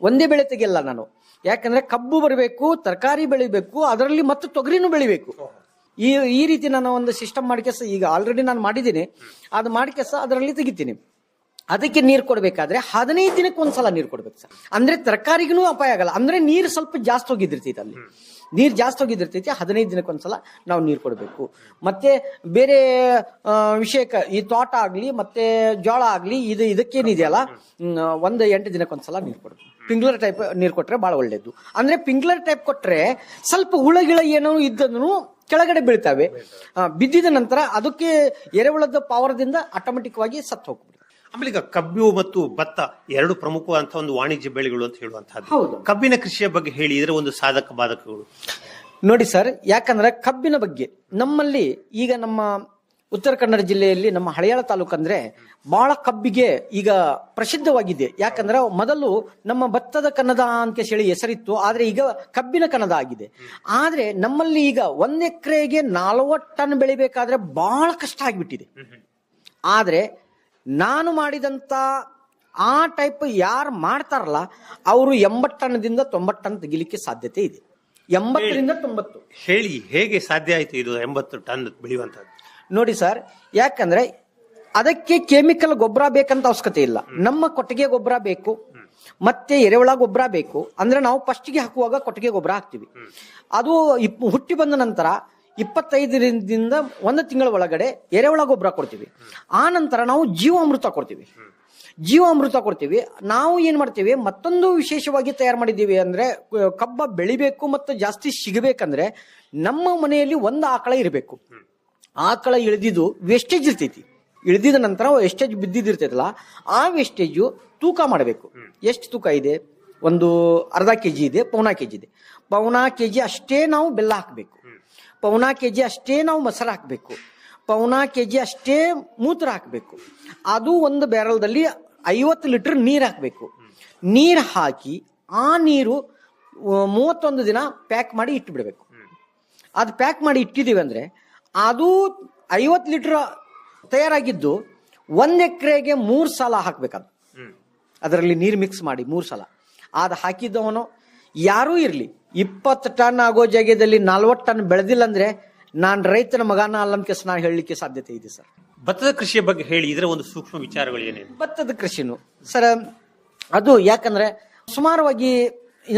ಒಂದೇ ಬೆಳೆ ತೆಗಿಯಲ್ಲ ನಾನು. ಯಾಕಂದ್ರೆ ಕಬ್ಬು ಬರಬೇಕು, ತರಕಾರಿ ಬೆಳಿಬೇಕು, ಅದರಲ್ಲಿ ಮತ್ತೆ ತೊಗರಿನೂ ಬೆಳಿಬೇಕು. ಈ ರೀತಿ ನಾನು ಒಂದು ಸಿಸ್ಟಮ್ ಮಾಡಿಕೆಸ ಈಗ ಆಲ್ರೆಡಿ ನಾನು ಮಾಡಿದ್ದೀನಿ. ಅದು ಮಾಡಿಕೆಸ ಅದರಲ್ಲಿ ತೆಗಿತೀನಿ. ಅದಕ್ಕೆ ನೀರು ಕೊಡ್ಬೇಕಾದ್ರೆ 15 ದಿನಕ್ಕೆ ಒಂದ್ಸಲ ನೀರು ಕೊಡ್ಬೇಕು ಸರ್. ಅಂದ್ರೆ ತರಕಾರಿಗೂ ಅಪಾಯ ಆಗಲ್ಲ. ಅಂದ್ರೆ ನೀರು ಸ್ವಲ್ಪ ಜಾಸ್ತಿ ಹೋಗಿದಿರ್ತೈತಿ, ಅಲ್ಲಿ ನೀರು ಜಾಸ್ತಿ ಹೋಗಿದಿರ್ತೈತಿ. 15 ದಿನಕ್ಕೆ ಒಂದ್ಸಲ ನಾವು ನೀರು ಕೊಡಬೇಕು. ಮತ್ತೆ ಬೇರೆ ವಿಷಯಕ್ಕೆ ಈ ತೋಟ ಆಗ್ಲಿ ಮತ್ತೆ ಜೋಳ ಆಗ್ಲಿ ಇದಕ್ಕೇನಿದೆಯಲ್ಲ, 8 ದಿನಕ್ಕೆ ಒಂದ್ಸಲ ನೀರು ಕೊಡಬೇಕು. ಪಿಂಕ್ಲರ್ ಟೈಪ್ ನೀರು ಕೊಟ್ರೆ ಬಹಳ ಒಳ್ಳೇದು. ಅಂದ್ರೆ ಪಿಂಕ್ಲರ್ ಟೈಪ್ ಕೊಟ್ರೆ ಸ್ವಲ್ಪ ಹುಳಗಿಳ ಏನೋ ಇದ್ದನು ಕೆಳಗಡೆ ಬೀಳ್ತಾವೆ. ಬಿದ್ದಿದ ನಂತರ ಅದಕ್ಕೆ ಎರೆಹುಳದ ಪವರ್ದಿಂದ ಆಟೋಮೆಟಿಕ್ ಆಗಿ ಸತ್ತು ಹೋಗ್ಬಿಡುತ್ತೆ. ಆಮೇಲೆ ಈಗ ಕಬ್ಬು ಮತ್ತು ಭತ್ತ 2 ಪ್ರಮುಖವಾದಂತಹ ಒಂದು ವಾಣಿಜ್ಯ ಬೆಳೆಗಳು ಅಂತ ಹೇಳುವಂತಹದ್ದು. ಕಬ್ಬಿನ ಕೃಷಿಯ ಬಗ್ಗೆ ಹೇಳಿ, ಇದರ ಒಂದು ಸಾಧಕ ಬಾಧಕಗಳು. ನೋಡಿ ಸರ್, ಯಾಕಂದ್ರೆ ಕಬ್ಬಿನ ಬಗ್ಗೆ ನಮ್ಮಲ್ಲಿ ಈಗ ನಮ್ಮ ಉತ್ತರ ಕನ್ನಡ ಜಿಲ್ಲೆಯಲ್ಲಿ ನಮ್ಮ ಹಳಿಯಾಳ ತಾಲೂಕು ಅಂದ್ರೆ ಬಹಳ ಕಬ್ಬಿಗೆ ಈಗ ಪ್ರಸಿದ್ಧವಾಗಿದೆ. ಯಾಕಂದ್ರೆ ಮೊದಲು ನಮ್ಮ ಭತ್ತದ ಕನ್ನಡ ಅಂತ ಹೇಳಿ ಹೆಸರಿತ್ತು, ಆದ್ರೆ ಈಗ ಕಬ್ಬಿನ ಕನ್ನಡ ಆಗಿದೆ. ಆದ್ರೆ ನಮ್ಮಲ್ಲಿ ಈಗ 1 ಎಕರೆಗೆ 40 ಟನ್ ಬೆಳಿಬೇಕಾದ್ರೆ ಬಹಳ ಕಷ್ಟ ಆಗಿಬಿಟ್ಟಿದೆ. ಆದ್ರೆ ನಾನು ಮಾಡಿದಂತ ಆ ಟೈಪ್ ಯಾರು ಮಾಡ್ತಾರಲ್ಲ ಅವರು 80 ಟನ್ದಿಂದ 90 ಟನ್ ತೆಗಿಲಿಕ್ಕೆ ಸಾಧ್ಯತೆ ಇದೆ. 80ರಿಂದ 90. ಹೇಳಿ, ಹೇಗೆ ಸಾಧ್ಯ ಆಯ್ತು ಇದು 80 ಟನ್ ಬೆಳೆಯುವಂತದ್ದು? ನೋಡಿ ಸರ್, ಯಾಕಂದ್ರೆ ಅದಕ್ಕೆ ಕೆಮಿಕಲ್ ಗೊಬ್ಬರ ಬೇಕಂತ ಅವಶ್ಯಕತೆ ಇಲ್ಲ. ನಮ್ಮ ಕೊಟ್ಟಿಗೆ ಗೊಬ್ಬರ ಬೇಕು, ಮತ್ತೆ ಎರೆಹುಳ ಗೊಬ್ಬರ ಬೇಕು. ಅಂದ್ರೆ ನಾವು ಫಸ್ಟಿಗೆ ಹಾಕುವಾಗ ಕೊಟ್ಟಿಗೆ ಗೊಬ್ಬರ ಹಾಕ್ತಿವಿ. ಅದು ಹುಟ್ಟಿ ಬಂದ ನಂತರ 25 ದಿನದಿಂದ 1 ತಿಂಗಳ ಒಳಗಡೆ ಎರೆಹುಳ ಗೊಬ್ಬರ ಕೊಡ್ತೀವಿ. ಆ ನಂತರ ನಾವು ಜೀವಾಮೃತ ಕೊಡ್ತೀವಿ. ನಾವು ಏನ್ ಮಾಡ್ತೀವಿ, ಮತ್ತೊಂದು ವಿಶೇಷವಾಗಿ ತಯಾರು ಮಾಡಿದ್ದೀವಿ. ಅಂದ್ರೆ ಕಬ್ಬ ಬೆಳಿಬೇಕು ಮತ್ತು ಜಾಸ್ತಿ ಸಿಗಬೇಕಂದ್ರೆ ನಮ್ಮ ಮನೆಯಲ್ಲಿ 1 ಆಕಳ ಇರಬೇಕು. ಆಕಳ ಇಳಿದಿದ್ದು ವೇಸ್ಟೇಜ್ ಇರ್ತೈತಿ. ಇಳಿದಿದ ನಂತರ ವೇಸ್ಟೇಜ್ ಬಿದ್ದಿರ್ತೈತಲ್ಲ, ಆ ವೇಸ್ಟೇಜು ತೂಕ ಮಾಡಬೇಕು. ಎಷ್ಟು ತೂಕ ಇದೆ? ಒಂದು ಅರ್ಧ ಕೆಜಿ ಇದೆ, ಪೌನಾ ಕೆಜಿ ಇದೆ. ಪೌನಾ ಕೆಜಿ ಅಷ್ಟೇ ನಾವು ಬೆಲ್ಲ ಹಾಕಬೇಕು. ಪೌನಾ ಕೆಜಿ ಅಷ್ಟೇ ನಾವು ಮೊಸರು ಹಾಕಬೇಕು. ಪೌನಾ ಕೆಜಿ ಅಷ್ಟೇ ಮೂತ್ರ ಹಾಕಬೇಕು. ಅದು ಒಂದು ಬ್ಯಾರಲ್ದಲ್ಲಿ 50 ಲೀಟರ್ ನೀರು ಹಾಕಬೇಕು. ನೀರು ಹಾಕಿ ಆ ನೀರು 31 ದಿನ ಪ್ಯಾಕ್ ಮಾಡಿ ಇಟ್ಟು ಬಿಡಬೇಕು. ಅದು ಪ್ಯಾಕ್ ಮಾಡಿ ಇಟ್ಟಿದೀವಿ ಅಂದ್ರೆ ಅದು 50 ಲೀಟರ್ ತಯಾರಾಗಿದ್ದು 1 ಎಕರೆಗೆ 3 ಸಲ ಹಾಕ್ಬೇಕದು. ಅದರಲ್ಲಿ ನೀರು ಮಿಕ್ಸ್ ಮಾಡಿ 3 ಸಲ ಅದು ಹಾಕಿದ್ದವನು ಯಾರೂ ಇರ್ಲಿ 20 ಟನ್ ಆಗೋ ಜಾಗದಲ್ಲಿ 40 ಟನ್ ಬೆಳೆದಿಲ್ಲ ಅಂದ್ರೆ ನಾನ್ ರೈತನ ಮಗನ ಅಲ್ಲಂಕೆ ನಾನು ಹೇಳಲಿಕ್ಕೆ ಸಾಧ್ಯತೆ ಇದೆ ಸರ್. ಭತ್ತದ ಕೃಷಿಯ ಬಗ್ಗೆ ಹೇಳಿ, ಇದರ ಒಂದು ಸೂಕ್ಷ್ಮ ವಿಚಾರಗಳು ಏನೇನು? ಭತ್ತದ ಕೃಷಿನು ಸರ್, ಅದು ಯಾಕಂದ್ರೆ ಸುಮಾರವಾಗಿ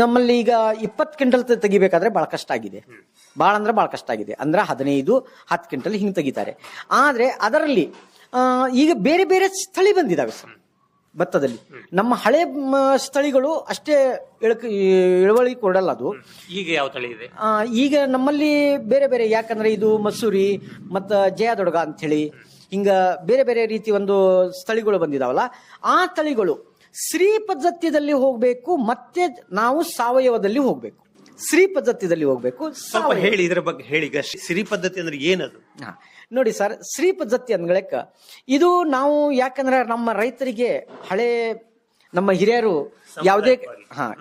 ನಮ್ಮಲ್ಲಿ ಈಗ 20 ಕ್ವಿಂಟಲ್ ತೆಗಿಬೇಕಾದ್ರೆ ಬಹಳ ಕಷ್ಟ ಆಗಿದೆ. ಬಹಳ ಕಷ್ಟ ಆಗಿದೆ. ಅಂದ್ರೆ 15-10 ಕ್ವಿಂಟಲ್ ಹಿಂಗ್ ತೆಗಿತಾರೆ. ಆದ್ರೆ ಅದರಲ್ಲಿ ಈಗ ಬೇರೆ ಬೇರೆ ಸ್ಥಳಿ ಬಂದಿದಾವೆ ಸರ್ ಭತ್ತದಲ್ಲಿ. ನಮ್ಮ ಹಳೆ ಸ್ಥಳಿಗಳು ಅಷ್ಟೇ ಇಳುವಳಿ ಕೊಡಲ್ಲ. ಅದು ಈಗ ಯಾವ ತಳಿ ಇದೆ? ಈಗ ನಮ್ಮಲ್ಲಿ ಬೇರೆ ಬೇರೆ, ಯಾಕಂದ್ರೆ ಇದು ಮಸೂರಿ ಮತ್ತ ಜಯದೊಡಗ ಅಂತ ಹೇಳಿ ಹಿಂಗ ಬೇರೆ ಬೇರೆ ರೀತಿ ಒಂದು ಸ್ಥಳಿಗಳು ಬಂದಿದಾವಲ್ಲ. ಆ ತಳಿಗಳು ಶ್ರೀ ಪದ್ಧತಿಯಲ್ಲಿ ಹೋಗ್ಬೇಕು, ಮತ್ತೆ ನಾವು ಸಾವಯವದಲ್ಲಿ ಹೋಗ್ಬೇಕು. ಶ್ರೀ ಪದ್ಧತಿಯಲ್ಲಿ ಹೋಗ್ಬೇಕು. ಸ್ವಲ್ಪ ಹೇಳಿ, ಇದರ ಬಗ್ಗೆ ಹೇಳಿ. ಶ್ರೀ ಪದ್ಧತಿ ಅಂದ್ರೆ ಏನದು? ನೋಡಿ ಸರ್, ಶ್ರೀ ಪದ್ಧತಿ ಅಂದ್ಗಳಕ್ಕ ಇದು ನಾವು, ಯಾಕಂದ್ರೆ ನಮ್ಮ ರೈತರಿಗೆ ಹಳೆ ನಮ್ಮ ಹಿರಿಯರು ಯಾವುದೇ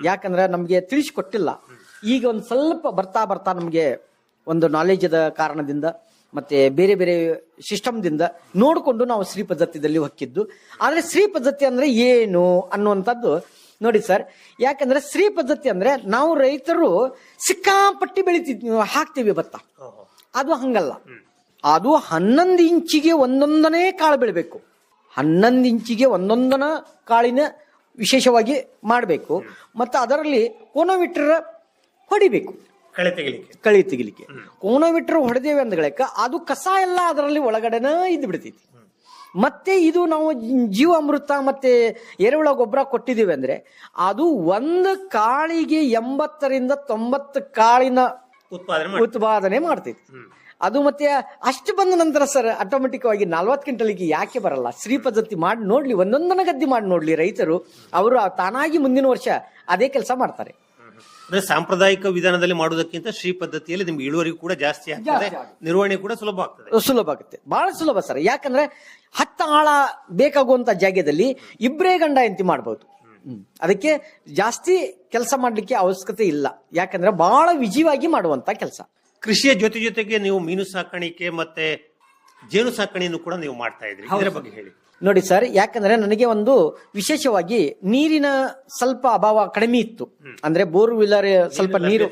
ಯಾಕಂದ್ರೆ ನಮ್ಗೆ ತಿಳಿಸಿಕೊಟ್ಟಿಲ್ಲ. ಈಗ ಒಂದ್ ಸ್ವಲ್ಪ ಬರ್ತಾ ನಮ್ಗೆ ಒಂದು ನಾಲೆಜ್ ದ ಕಾರಣದಿಂದ ಮತ್ತೆ ಬೇರೆ ಬೇರೆ ಸಿಸ್ಟಮ್ದಿಂದ ನೋಡಿಕೊಂಡು ನಾವು ಶ್ರೀ ಪದ್ಧತಿಯಲ್ಲಿ ಹೊಕ್ಕಿದ್ದು. ಆದ್ರೆ ಶ್ರೀ ಪದ್ಧತಿ ಅಂದ್ರೆ ಏನು ಅನ್ನುವಂಥದ್ದು ನೋಡಿ ಸರ್, ಯಾಕಂದ್ರೆ ಶ್ರೀ ಪದ್ಧತಿ ಅಂದ್ರೆ ನಾವು ರೈತರು ಸಿಕ್ಕಾಪಟ್ಟಿ ಹಾಕ್ತೀವಿ ಭತ್ತ. ಅದು ಹಂಗಲ್ಲ. ಅದು 11 ಇಂಚಿಗೆ ಒಂದೊಂದನೇ ಕಾಳು ಬೆಳಿಬೇಕು. 11 ಇಂಚಿಗೆ ಒಂದೊಂದನ ಕಾಳಿನ ವಿಶೇಷವಾಗಿ ಮಾಡಬೇಕು. ಮತ್ತು ಅದರಲ್ಲಿ ಕೋನೋಮೀಟರ್ ಹೊಡಿಬೇಕು, ಕಳೆ ತೆಗಿಲಿಕ್ಕೆ. ಕೋನೋಮೀಟರ್ ಹೊಡೆದೇವೆ ಅಂದ್ಗಳಕ್ಕ ಅದು ಕಸ ಎಲ್ಲ ಅದರಲ್ಲಿ ಒಳಗಡೆನ ಇದ್ದು ಬಿಡ್ತೈತಿ. ಮತ್ತೆ ಇದು ನಾವು ಜೀವಾಮೃತ ಮತ್ತೆ ಎರೆಹುಳ ಗೊಬ್ಬರ ಕೊಟ್ಟಿದ್ದೀವಿ ಅಂದ್ರೆ ಅದು ಒಂದು ಕಾಳಿಗೆ 80ರಿಂದ 90 ಕಾಳಿನ ಉತ್ಪಾದನೆ ಮಾಡ್ತೈತಿ. ಅದು ಮತ್ತೆ ಅಷ್ಟು ಬಂದ ನಂತರ ಸರ್ ಆಟೋಮೆಟಿಕ್ ಆಗಿ 40 ಕ್ವಿಂಟಲ್ಗೆ ಯಾಕೆ ಬರಲ್ಲ? ಶ್ರೀ ಪದ್ಧತಿ ಮಾಡಿ ನೋಡ್ಲಿ, ಒಂದೊಂದನ ಗದ್ದೆ ಮಾಡಿ ನೋಡ್ಲಿ ರೈತರು, ಅವರು ತಾನಾಗಿ ಮುಂದಿನ ವರ್ಷ ಅದೇ ಕೆಲಸ ಮಾಡ್ತಾರೆ. ಅಂದ್ರೆ ಸಾಂಪ್ರದಾಯಿಕ ವಿಧಾನದಲ್ಲಿ ಮಾಡುವುದಕ್ಕಿಂತ ಶ್ರೀ ಪದ್ಧತಿಯಲ್ಲಿ ನಿಮ್ಗೆ ಇಳುವರಿ ಕೂಡ ಜಾಸ್ತಿ ಆಗ್ತದೆ, ನಿರ್ವಹಣೆ ಕೂಡ ಸುಲಭ ಆಗುತ್ತೆ, ಬಹಳ ಸುಲಭ ಸರ್. ಯಾಕಂದ್ರೆ 10 ಆಳ ಬೇಕಾಗುವಂತ ಜಾಗದಲ್ಲಿ 2 ಗಂಡ ಎಂತಿ ಮಾಡಬಹುದು. ಅದಕ್ಕೆ ಜಾಸ್ತಿ ಕೆಲಸ ಮಾಡ್ಲಿಕ್ಕೆ ಅವಶ್ಯಕತೆ ಇಲ್ಲ, ಯಾಕಂದ್ರೆ ಬಹಳ ವಿಜಯವಾಗಿ ಮಾಡುವಂತ ಕೆಲಸ. ಕೃಷಿಯ ಜೊತೆಗೆ ನೀವು ಮೀನು ಸಾಕಾಣಿಕೆ ಮತ್ತೆ ಜೇನು ಸಾಕಾಣಿಕೆಯನ್ನು ಕೂಡ ನೀವು ಮಾಡ್ತಾ ಇದ್ರಿ, ಇದರ ಬಗ್ಗೆ ಹೇಳಿ. ನೋಡಿ ಸರ್, ಯಾಕಂದ್ರೆ ನನಗೆ ಒಂದು ವಿಶೇಷವಾಗಿ ನೀರಿನ ಸ್ವಲ್ಪ ಅಭಾವ ಕಡಿಮೆ ಇತ್ತು. ಅಂದ್ರೆ ಬೋರ್ವಿಲ್ಲರ್ ಸ್ವಲ್ಪ ನೀರು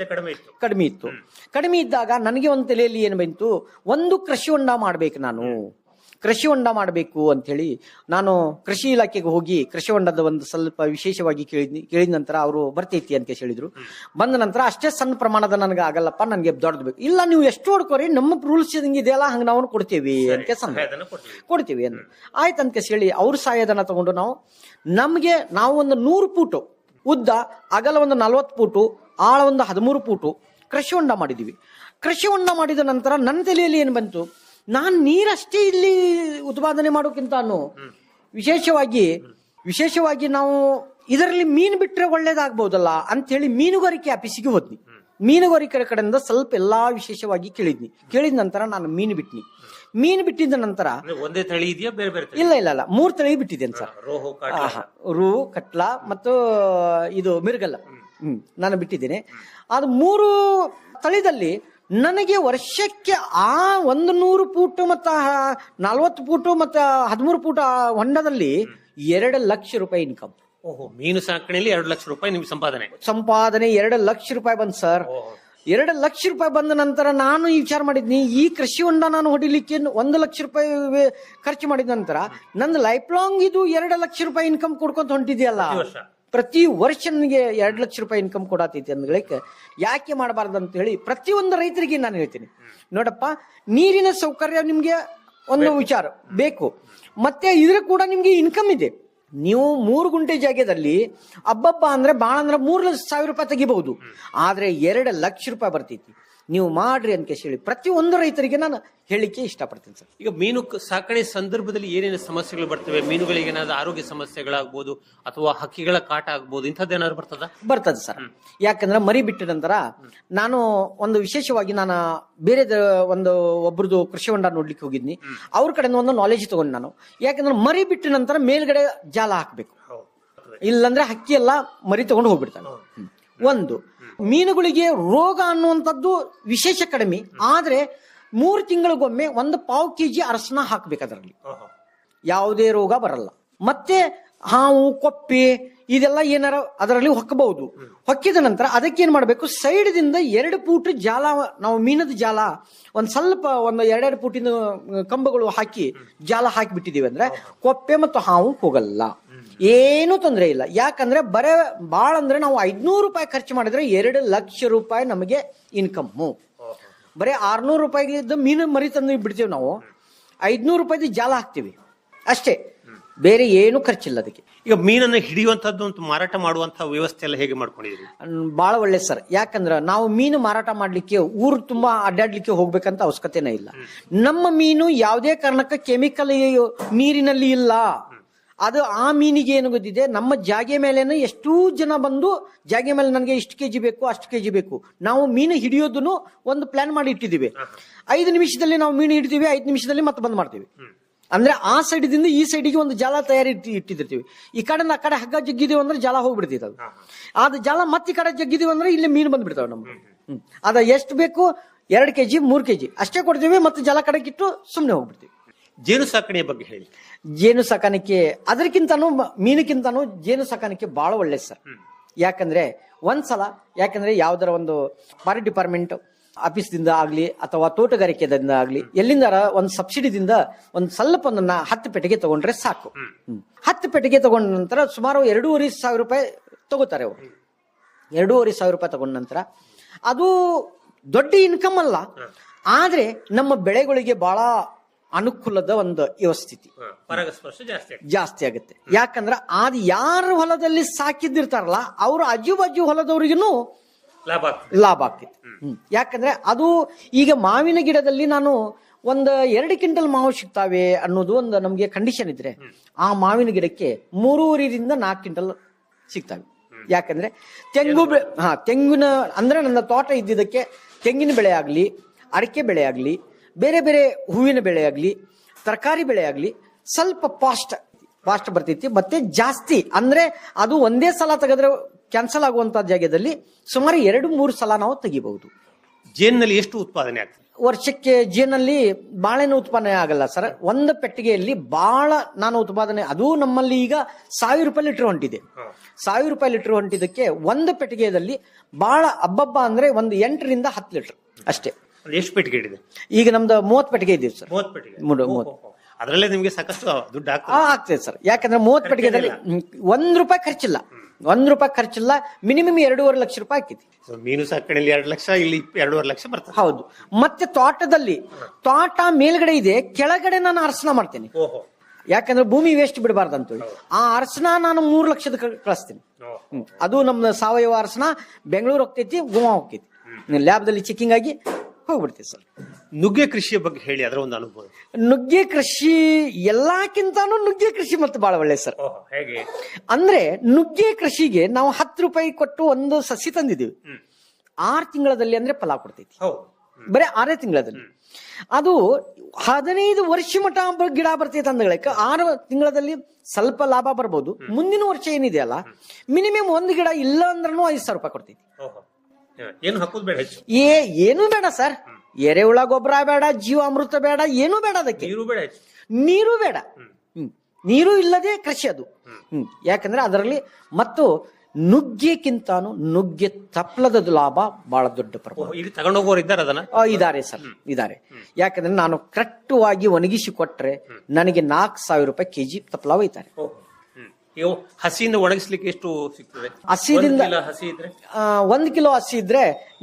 ಕಡಿಮೆ ಇತ್ತು. ಕಡಿಮೆ ಇದ್ದಾಗ ನನಗೆ ಒಂದು ತಲೆಯಲ್ಲಿ ಏನು ಬಂತು, ಒಂದು ಕೃಷಿ ಹೊಂಡ ಮಾಡ್ಬೇಕು, ನಾನು ಕೃಷಿ ಹೊಂಡ ಮಾಡಬೇಕು ಅಂತ ಹೇಳಿ ನಾನು ಕೃಷಿ ಇಲಾಖೆಗೆ ಹೋಗಿ ಕೃಷಿ ಹೊಂಡದ ಒಂದು ಸ್ವಲ್ಪ ವಿಶೇಷವಾಗಿ ಕೇಳಿದ ನಂತರ ಅವರು ಬರ್ತೈತಿ ಅಂತ ಹೇಳಿದ್ರು. ಬಂದ ನಂತರ ಅಷ್ಟೇ ಸಣ್ಣ ಪ್ರಮಾಣದ ನನಗೆ ಆಗಲ್ಲಪ್ಪ, ನನಗೆ ದೊಡ್ಡದು ಬೇಕು. ಇಲ್ಲ, ನೀವು ಎಷ್ಟು ಹೊಡ್ಕೋರಿ, ನಮ್ಮ ರೂಲ್ಸ್ ಇದೆಯಲ್ಲ ಹಂಗೆ ನಾವು ಕೊಡ್ತೀವಿ ಅಂತ ಕೊಡ್ತೀವಿ ಅಂತ ಆಯ್ತು ಅಂತ ಹೇಳಿ ಅವ್ರ ಸಹಾಯಧನ ತಗೊಂಡು ನಾವು ಒಂದು 100 ಫೂಟು ಉದ್ದ, ಅಗಲ ಒಂದು 40 ಫೂಟು, ಆಳ ಒಂದು 13 ಫೂಟು ಕೃಷಿ ಹೊಂಡ ಮಾಡಿದೀವಿ. ಕೃಷಿ ಹೊಂಡ ಮಾಡಿದ ನಂತರ ನನ್ನ ತಲೆಯಲ್ಲಿ ಏನು ಬಂತು, ನಾನು ನೀರಷ್ಟೇ ಇಲ್ಲಿ ಉತ್ಪಾದನೆ ಮಾಡೋಕ್ಕಿಂತ ವಿಶೇಷವಾಗಿ ನಾವು ಇದರಲ್ಲಿ ಮೀನು ಬಿಟ್ರೆ ಒಳ್ಳೇದಾಗಬಹುದಲ್ಲ ಅಂತ ಹೇಳಿ ಮೀನುಗಾರಿಕೆ ಆಫೀಸಿಗೆ ಹೋದ್ನಿ. ಮೀನುಗಾರಿಕೆ ಕಡೆಯಿಂದ ಸ್ವಲ್ಪ ಎಲ್ಲಾ ವಿಶೇಷವಾಗಿ ಕೇಳಿದ ನಂತರ ನಾನು ಮೀನು ಬಿಟ್ಟಿನಿ. ಮೀನು ಬಿಟ್ಟಿದ್ದ ನಂತರ ಒಂದೇ ತಳಿ ಇದೆಯಾ, ಬೇರೆ ಬೇರೆ? ಇಲ್ಲ 3 ತಳಿ ಬಿಟ್ಟಿದ್ದೇನೆ ಸರ್. ರೂ, ಕಟ್ಲ ಮತ್ತು ಇದು ಮಿರ್ಗಲ್ಲ ನಾನು ಬಿಟ್ಟಿದ್ದೇನೆ. ಅದು 3 ತಳಿದಲ್ಲಿ ನನಗೆ ವರ್ಷಕ್ಕೆ 100 ಫೂಟ್ ಮತ್ತು 40 ಫೂಟ್ ಮತ್ತು 13 ಫೂಟ್ ಹೊಂಡದಲ್ಲಿ 2 ಲಕ್ಷ ರೂಪಾಯಿ ಇನ್ಕಮ್. ಮೀನು ಸಾಕಣೆಯಲ್ಲಿ 2 ಲಕ್ಷ ರೂಪಾಯಿ ನಿಮ್ಗೆ ಸಂಪಾದನೆ 2 ಲಕ್ಷ ರೂಪಾಯಿ ಬಂದ್ ಸರ್. 2 ಲಕ್ಷ ರೂಪಾಯಿ ಬಂದ ನಂತರ ನಾನು ಈ ವಿಚಾರ ಮಾಡಿದ್ನಿ, ಈ ಕೃಷಿ ಹೊಂಡ ನಾನು ಹೊಡಿಲಿಕ್ಕೆ 1 ಲಕ್ಷ ರೂಪಾಯಿ ಖರ್ಚು ಮಾಡಿದ ನಂತರ ನಂದು ಲೈಫ್ ಲಾಂಗ್ ಇದು 2 ಲಕ್ಷ ರೂಪಾಯಿ ಇನ್ಕಮ್ ಕೊಡ್ಕೊಂತ ಹೊಂಟಿದೆಯಲ್ಲ, ಪ್ರತಿ ವರ್ಷ ನನಗೆ 2 ಲಕ್ಷ ರೂಪಾಯಿ ಇನ್ಕಮ್ ಕೊಡತೈತಿ ಅಂದ್ಗಳಿಗೆ ಯಾಕೆ ಮಾಡಬಾರ್ದು ಅಂತ ಹೇಳಿ ಪ್ರತಿಯೊಂದು ರೈತರಿಗೆ ನಾನು ಹೇಳ್ತೀನಿ, ನೋಡಪ್ಪ, ನೀರಿನ ಸೌಕರ್ಯ ನಿಮ್ಗೆ ಒಂದು ವಿಚಾರ ಬೇಕು, ಮತ್ತೆ ಇದ್ರ ಕೂಡ ನಿಮ್ಗೆ ಇನ್ಕಮ್ ಇದೆ. ನೀವು 3 ಗುಂಟೆ ಜಾಗದಲ್ಲಿ ಅಬ್ಬಬ್ಬ ಅಂದ್ರೆ ಬಾಳ ಅಂದ್ರೆ 3,000 ರೂಪಾಯಿ ತೆಗಿಬಹುದು, ಆದ್ರೆ 2 ಲಕ್ಷ ರೂಪಾಯಿ ಬರ್ತೈತಿ. ನೀವು ಮಾಡ್ರಿ ಅಂತ ಹೇಳಿ ಪ್ರತಿಯೊಂದು ರೈತರಿಗೆ ನಾನು ಹೇಳಿಕೆ ಇಷ್ಟಪಡ್ತೀನಿ ಸರ್. ಈಗ ಮೀನು ಸಾಕಣೆ ಸಂದರ್ಭದಲ್ಲಿ ಏನೇನು ಸಮಸ್ಯೆಗಳು ಬರ್ತವೆ? ಮೀನುಗಳಿಗೆ ಏನಾದ್ರು ಆರೋಗ್ಯ ಸಮಸ್ಯೆಗಳಾಗ್ಬೋದು ಅಥವಾ ಹಕ್ಕಿಗಳ ಕಾಟ ಆಗ್ಬೋದು, ಇಂಥದ್ದೇನಾದ್ರು ಬರ್ತದೆ ಸರ್. ಯಾಕಂದ್ರೆ ಮರಿ ಬಿಟ್ಟ ನಂತರ ನಾನು ಒಂದು ವಿಶೇಷವಾಗಿ ನಾನು ಬೇರೆ ಒಬ್ರದ್ದು ಕೃಷಿ ಹೊಂಡ ನೋಡ್ಲಿಕ್ಕೆ ಹೋಗಿದ್ನಿ. ಅವ್ರ ಕಡೆಯಿಂದ ಒಂದು ನಾಲೆಜ್ ತಗೊಂಡು ನಾನು, ಯಾಕಂದ್ರೆ ಮರಿ ಬಿಟ್ಟ ನಂತರ ಮೇಲ್ಗಡೆ ಜಾಲ ಹಾಕ್ಬೇಕು, ಇಲ್ಲಂದ್ರೆ ಹಕ್ಕಿ ಎಲ್ಲ ಮರಿ ತಗೊಂಡು ಹೋಗ್ಬಿಡ್ತಾನೆ. ಒಂದು ಮೀನುಗಳಿಗೆ ರೋಗ ಅನ್ನುವಂಥದ್ದು ವಿಶೇಷ ಕಡಿಮೆ, ಆದ್ರೆ 3 ತಿಂಗಳಿಗೊಮ್ಮೆ 1/4 kg ಅರಶಿನ ಹಾಕ್ಬೇಕು, ಅದರಲ್ಲಿ ಯಾವುದೇ ರೋಗ ಬರಲ್ಲ. ಮತ್ತೆ ಹಾವು, ಕೊಪ್ಪೆ ಇದೆಲ್ಲ ಏನಾರ ಅದರಲ್ಲಿ ಹೊಕ್ಕಬಹುದು. ಹೊಕ್ಕಿದ ನಂತರ ಅದಕ್ಕೆ ಏನ್ ಮಾಡ್ಬೇಕು, ಸೈಡ್ ದಿಂದ 2 ಫೂಟ್ ಜಾಲ, ನಾವು ಮೀನದ ಜಾಲ ಒಂದ್ ಸ್ವಲ್ಪ 2 ಫೂಟಿನ ಕಂಬಗಳು ಹಾಕಿ ಜಾಲ ಹಾಕಿ ಬಿಟ್ಟಿದೀವಿ ಅಂದ್ರೆ ಕೊಪ್ಪೆ ಮತ್ತು ಹಾವು ಹೋಗಲ್ಲ, ಏನು ತೊಂದರೆ ಇಲ್ಲ. ಯಾಕಂದ್ರೆ ಬಾಳ ಅಂದ್ರೆ ನಾವು 500 ರೂಪಾಯಿ ಖರ್ಚು ಮಾಡಿದ್ರೆ 2 ಲಕ್ಷ ರೂಪಾಯಿ ನಮಗೆ ಇನ್ಕಮ್ಮು. ಬರೀ 600 ರೂಪಾಯಿಗೆ ಮೀನು ಮರಿ ತಂದು ಬಿಡ್ತೀವಿ ನಾವು, 500 ರೂಪಾಯಿ ಜಾಲ ಹಾಕ್ತಿವಿ ಅಷ್ಟೇ, ಬೇರೆ ಏನು ಖರ್ಚಿಲ್ಲ ಅದಕ್ಕೆ. ಈಗ ಮೀನನ್ನು ಹಿಡಿಯುವಂತದ್ದು ಅಂತ ಮಾರಾಟ ಮಾಡುವಂತಹ ವ್ಯವಸ್ಥೆ ಎಲ್ಲ ಹೇಗೆ ಮಾಡ್ಕೊಂಡಿದ್ದೀರಿ? ಬಹಳ ಒಳ್ಳೆ ಸರ್. ಯಾಕಂದ್ರೆ ನಾವು ಮೀನು ಮಾರಾಟ ಮಾಡ್ಲಿಕ್ಕೆ ಊರು ತುಂಬಾ ಅಡ್ಡಾಡ್ಲಿಕ್ಕೆ ಹೋಗ್ಬೇಕಂತ ಅವಶ್ಯಕತೆನೇ ಇಲ್ಲ. ನಮ್ಮ ಮೀನು ಯಾವುದೇ ಕಾರಣಕ್ಕೆ ಕೆಮಿಕಲ್ ನೀರಿನಲ್ಲಿ ಇಲ್ಲ. ಅದು ಆ ಮೀನಿಗೆ ಏನು ಗೊತ್ತಿದೆ, ನಮ್ಮ ಜಾಗೆ ಮೇಲೆ ಎಷ್ಟೂ ಜನ ಬಂದು ಜಾಗೆ ಮೇಲೆ ನನಗೆ ಇಷ್ಟು ಕೆಜಿ ಬೇಕು, ಅಷ್ಟು ಕೆಜಿ ಬೇಕು. ನಾವು ಮೀನು ಹಿಡಿಯೋದನ್ನು ಒಂದು ಪ್ಲಾನ್ ಮಾಡಿ ಇಟ್ಟಿದ್ದೀವಿ. 5 ನಿಮಿಷದಲ್ಲಿ ನಾವು ಮೀನು ಹಿಡಿತೀವಿ, 5 ನಿಮಿಷದಲ್ಲಿ ಮತ್ತೆ ಬಂದ್ ಮಾಡ್ತೀವಿ. ಅಂದ್ರೆ ಆ ಸೈಡ್ದಿಂದ ಈ ಸೈಡಿಗೆ ಒಂದು ಜಾಲ ತಯಾರಿ ಇಟ್ಟಿರ್ತೀವಿ. ಈ ಕಡೆ ಆ ಕಡೆ ಹಗ್ಗ ಜಗ್ಗಿದೀವಿ ಅಂದ್ರೆ ಜಾಲ ಹೋಗ್ಬಿಡ್ತೈತೆ. ಅದು ಜಾಲ ಮತ್ತೆ ಈ ಕಡೆ ಜಗ್ಗಿದೀವಿ ಅಂದ್ರೆ ಇಲ್ಲಿ ಮೀನು ಬಂದ್ಬಿಡ್ತಾವೆ ನಮ್ಗೆ. ಅದ ಎಷ್ಟು ಬೇಕು, 2 kg 3 kg ಅಷ್ಟೇ ಕೊಡ್ತೀವಿ, ಮತ್ತೆ ಜಾಲ ಕಡೆಗಿಟ್ಟು ಸುಮ್ಮನೆ ಹೋಗ್ಬಿಡ್ತೀವಿ. ಜೇನು ಸಾಕಣೆಯ ಬಗ್ಗೆ ಹೇಳಿ. ಜೇನು ಸಾಕಾಣಿಕೆ ಅದಕ್ಕಿಂತನೂ ಮೀನುಕ್ಕಿಂತನೂ ಜೇನು ಸಾಕಾಣಿಕೆ ಬಹಳ ಒಳ್ಳೆ ಸರ್. ಯಾಕಂದ್ರೆ ಒಂದ್ಸಲ ಯಾವ್ದಾರ ಒಂದು ಫಾರೆಸ್ಟ್ ಡಿಪಾರ್ಟ್ಮೆಂಟ್ ಆಫೀಸ್ದಿಂದ ಆಗ್ಲಿ ಅಥವಾ ತೋಟಗಾರಿಕೆದಿಂದ ಆಗ್ಲಿ ಎಲ್ಲಿಂದಾರ ಒಂದು ಸಬ್ಸಿಡಿದಿಂದ ಒಂದು ಸ್ವಲ್ಪ ಒಂದು 10 ಪೆಟ್ಟಿಗೆ ತಗೊಂಡ್ರೆ ಸಾಕು. 10 ಪೆಟ್ಟಿಗೆ ತಗೊಂಡ ನಂತರ ಸುಮಾರು 2,500 ರೂಪಾಯಿ ತಗೋತಾರೆ ಅವರು. 2,500 ರೂಪಾಯಿ ತಗೊಂಡ ನಂತರ ಅದು ದೊಡ್ಡ ಇನ್ಕಮ್ ಅಲ್ಲ, ಆದ್ರೆ ನಮ್ಮ ಬೆಳೆಗಳಿಗೆ ಬಹಳ ಅನುಕೂಲದ ಒಂದು ವ್ಯವಸ್ಥಿತಿ ಜಾಸ್ತಿ ಆಗುತ್ತೆ. ಯಾಕಂದ್ರೆ ಅದು ಯಾರ ಹೊಲದಲ್ಲಿ ಸಾಕಿದ್ದಿರ್ತಾರಲ್ಲ ಅವರು ಆಜು ಬಾಜು ಹೊಲದವ್ರಿಗೂ ಲಾಭ ಆಗ್ತೈತಿ. ಯಾಕಂದ್ರೆ ಅದು ಈಗ ಮಾವಿನ ಗಿಡದಲ್ಲಿ ನಾನು ಒಂದು 2 ಕ್ವಿಂಟಲ್ ಮಾವು ಸಿಗ್ತಾವೆ ಅನ್ನೋದು ಒಂದು ನಮ್ಗೆ ಕಂಡೀಷನ್ ಇದ್ರೆ ಆ ಮಾವಿನ ಗಿಡಕ್ಕೆ 3.5 4 ಕ್ವಿಂಟಲ್ ಸಿಗ್ತಾವೆ. ಯಾಕಂದ್ರೆ ತೆಂಗಿನ ಅಂದ್ರೆ ನನ್ನ ತೋಟ ಇದ್ದಿದ್ದಕ್ಕೆ ತೆಂಗಿನ ಬೆಳೆ ಆಗ್ಲಿ, ಅಡಿಕೆ ಬೆಳೆ ಆಗ್ಲಿ, ಬೇರೆ ಬೇರೆ ಹೂವಿನ ಬೆಳೆ ಆಗ್ಲಿ, ತರಕಾರಿ ಬೆಳೆ ಆಗ್ಲಿ ಸ್ವಲ್ಪ ಫಾಸ್ಟ್ ಬರ್ತೈತಿ. ಮತ್ತೆ ಜಾಸ್ತಿ ಅಂದ್ರೆ ಅದು ಒಂದೇ ಸಲ ತೆಗೆದ್ರೆ ಕ್ಯಾನ್ಸಲ್ ಆಗುವಂತ ಜಾಗದಲ್ಲಿ ಸುಮಾರು 2-3 ಸಲ ನಾವು ತೆಗಿಬಹುದು. ಜೇನಲ್ಲಿ ಎಷ್ಟು ಉತ್ಪಾದನೆ ಆಗ್ತದೆ ವರ್ಷಕ್ಕೆ? ಜೇನಲ್ಲಿ ಬಾಳೆನ ಉತ್ಪಾದನೆ ಆಗಲ್ಲ ಸರ್. ಒಂದು ಪೆಟ್ಟಿಗೆಯಲ್ಲಿ ಬಾಳ ನಾನು ಉತ್ಪಾದನೆ, ಅದು ನಮ್ಮಲ್ಲಿ ಈಗ 1,000 ರೂಪಾಯಿ ಲೀಟರ್ ಹೊಂಟಿದೆ. 1,000 ರೂಪಾಯಿ ಲೀಟರ್ ಹೊಂಟಿದ್ದಕ್ಕೆ ಒಂದು ಪೆಟ್ಟಿಗೆಯಲ್ಲಿ ಬಾಳ ಹಬ್ಬ ಅಂದ್ರೆ ಒಂದು 8ರಿಂದ 10 ಲೀಟರ್ ಅಷ್ಟೇ. ಎಷ್ಟು ಪೆಟ್ಟಿಗೆ ಇದೆ ಈಗ? ನಮ್ದು 30 ಪೆಟ್ಟಿಗೆ ಇದೀವಿ ಸರ್. 30 ಪೆಟ್ಟಿಗೆ. ಅದರಲ್ಲೇ ನಿಮ್ಗೆ ಸಾಕಷ್ಟು ದುಡ್ಡು ಆಗ್ತದೆ ಸರ್. ಯಾಕಂದ್ರೆ 30 ಪೆಟ್ಟಿಗೆದಲ್ಲಿ ₹1 ಖರ್ಚಿಲ್ಲ. ₹1 ಖರ್ಚಿಲ್ಲ. ಮಿನಿಮಮ್ 2.5 ಲಕ್ಷ ರೂಪಾಯಿ ಹಾಕಿತಿ. ಮೀನು ಸಾಕಣೆಯಲ್ಲಿ 2 ಲಕ್ಷ, ಇಲ್ಲಿ 2.5 ಲಕ್ಷ ಬರ್ತದೆ. ಹೌದು. ಮತ್ತೆ ತೋಟ ಮೇಲ್ಗಡೆ ಇದೆ, ಕೆಳಗಡೆ ನಾನು ಅರಸನ ಮಾಡ್ತೇನೆ. ಯಾಕಂದ್ರೆ ಭೂಮಿ ವೇಸ್ಟ್ ಬಿಡಬಾರ್ದು ಅಂತೇಳಿ ಆ ಅರಸನ ನಾನು 3 ಲಕ್ಷದ ಕಳಿಸ್ತೀನಿ. ಅದು ನಮ್ಮ ಸಾವಯವ ಅರಸನ ಬೆಂಗಳೂರು ಹೋಗ್ತೈತಿ, ಗೋವಾ ಹೋಗ್ತೈತಿ. ಲ್ಯಾಬ್ದಲ್ಲಿ ಚೆಕಿಂಗ್ ಆಗಿ ಹೋಗ್ಬಿಡ್ತೀವಿ ಸರ್. ನುಗ್ಗೆ ಕೃಷಿಯ ಬಗ್ಗೆ ಹೇಳಿ, ಅದರ ಒಂದು ಅನುಭವ. ನುಗ್ಗೆ ಕೃಷಿ ಎಲ್ಲಕ್ಕಿಂತಾನು ನುಗ್ಗೆ ಕೃಷಿ ಮತ್ತೆ ಬಹಳ ಒಳ್ಳೆ ಸರ್. ಹೇಗೆ ಅಂದ್ರೆ ನುಗ್ಗೆ ಕೃಷಿಗೆ ನಾವು ₹10 ಕೊಟ್ಟು ಒಂದು ಸಸಿ ತಂದಿದ್ದೀವಿ. 6 ತಿಂಗಳಲ್ಲಿ ಅಂದ್ರೆ ಫಲ ಕೊಡ್ತೈತಿ. ಬರೀ 6 ತಿಂಗಳಲ್ಲಿ ಅದು 15 ವರ್ಷ ಮಟ್ಟ ಗಿಡ ಬರ್ತೈತೆ ಅಂದಗಳಕ್ಕೆ 6 ತಿಂಗಳಲ್ಲಿ ಸ್ವಲ್ಪ ಲಾಭ ಬರ್ಬೋದು. ಮುಂದಿನ ವರ್ಷ ಏನಿದೆಯಲ್ಲ ಮಿನಿಮಮ್ ಒಂದು ಗಿಡ ಇಲ್ಲ ಅಂದ್ರೂ ₹5,000 ಕೊಡ್ತೈತಿ. ಏನು ಹಾಕೋದು ಬೇಡ, ಏನು ಬೇಡ ಸರ್. ಎರೆಹುಳ ಗೊಬ್ಬರ ಬೇಡ, ಜೀವಾಮೃತ ಬೇಡ, ಏನು ಬೇಡ. ಅದಕ್ಕೆ ನೀರು ಬೇಡ. ನೀರು ಇಲ್ಲದೆ ಕೃಷಿ ಅದು. ಯಾಕಂದ್ರೆ ಅದರಲ್ಲಿ ಮತ್ತು ನುಗ್ಗೆಕ್ಕಿಂತಾನು ನುಗ್ಗೆ ತಪ್ಪಲದ ಲಾಭ ಬಹಳ ದೊಡ್ಡ ಪ್ರಮಾಣ. ತಗೊಂಡೋಗೋರು ಇದಾರೆ ಸರ್, ಇದಾರೆ. ಯಾಕಂದ್ರೆ ನಾನು ಕರೆಕ್ಟವಾಗಿ ಒಣಗಿಸಿ ಕೊಟ್ರೆ ನನಗೆ ₹4,000 ಕೆಜಿ ತಪ್ಪಲ ಒಯ್ತಾರೆ. ಹಸಿಯಿಂದ ಒಣಗಿಸ್ಲಿಕ್ಕೆ ಎಷ್ಟು ಸಿಗ್ತದೆ? ಹಸಿದಿಂದ 1 ಕಿಲೋ ಹಸಿ ಇದ್ರೆ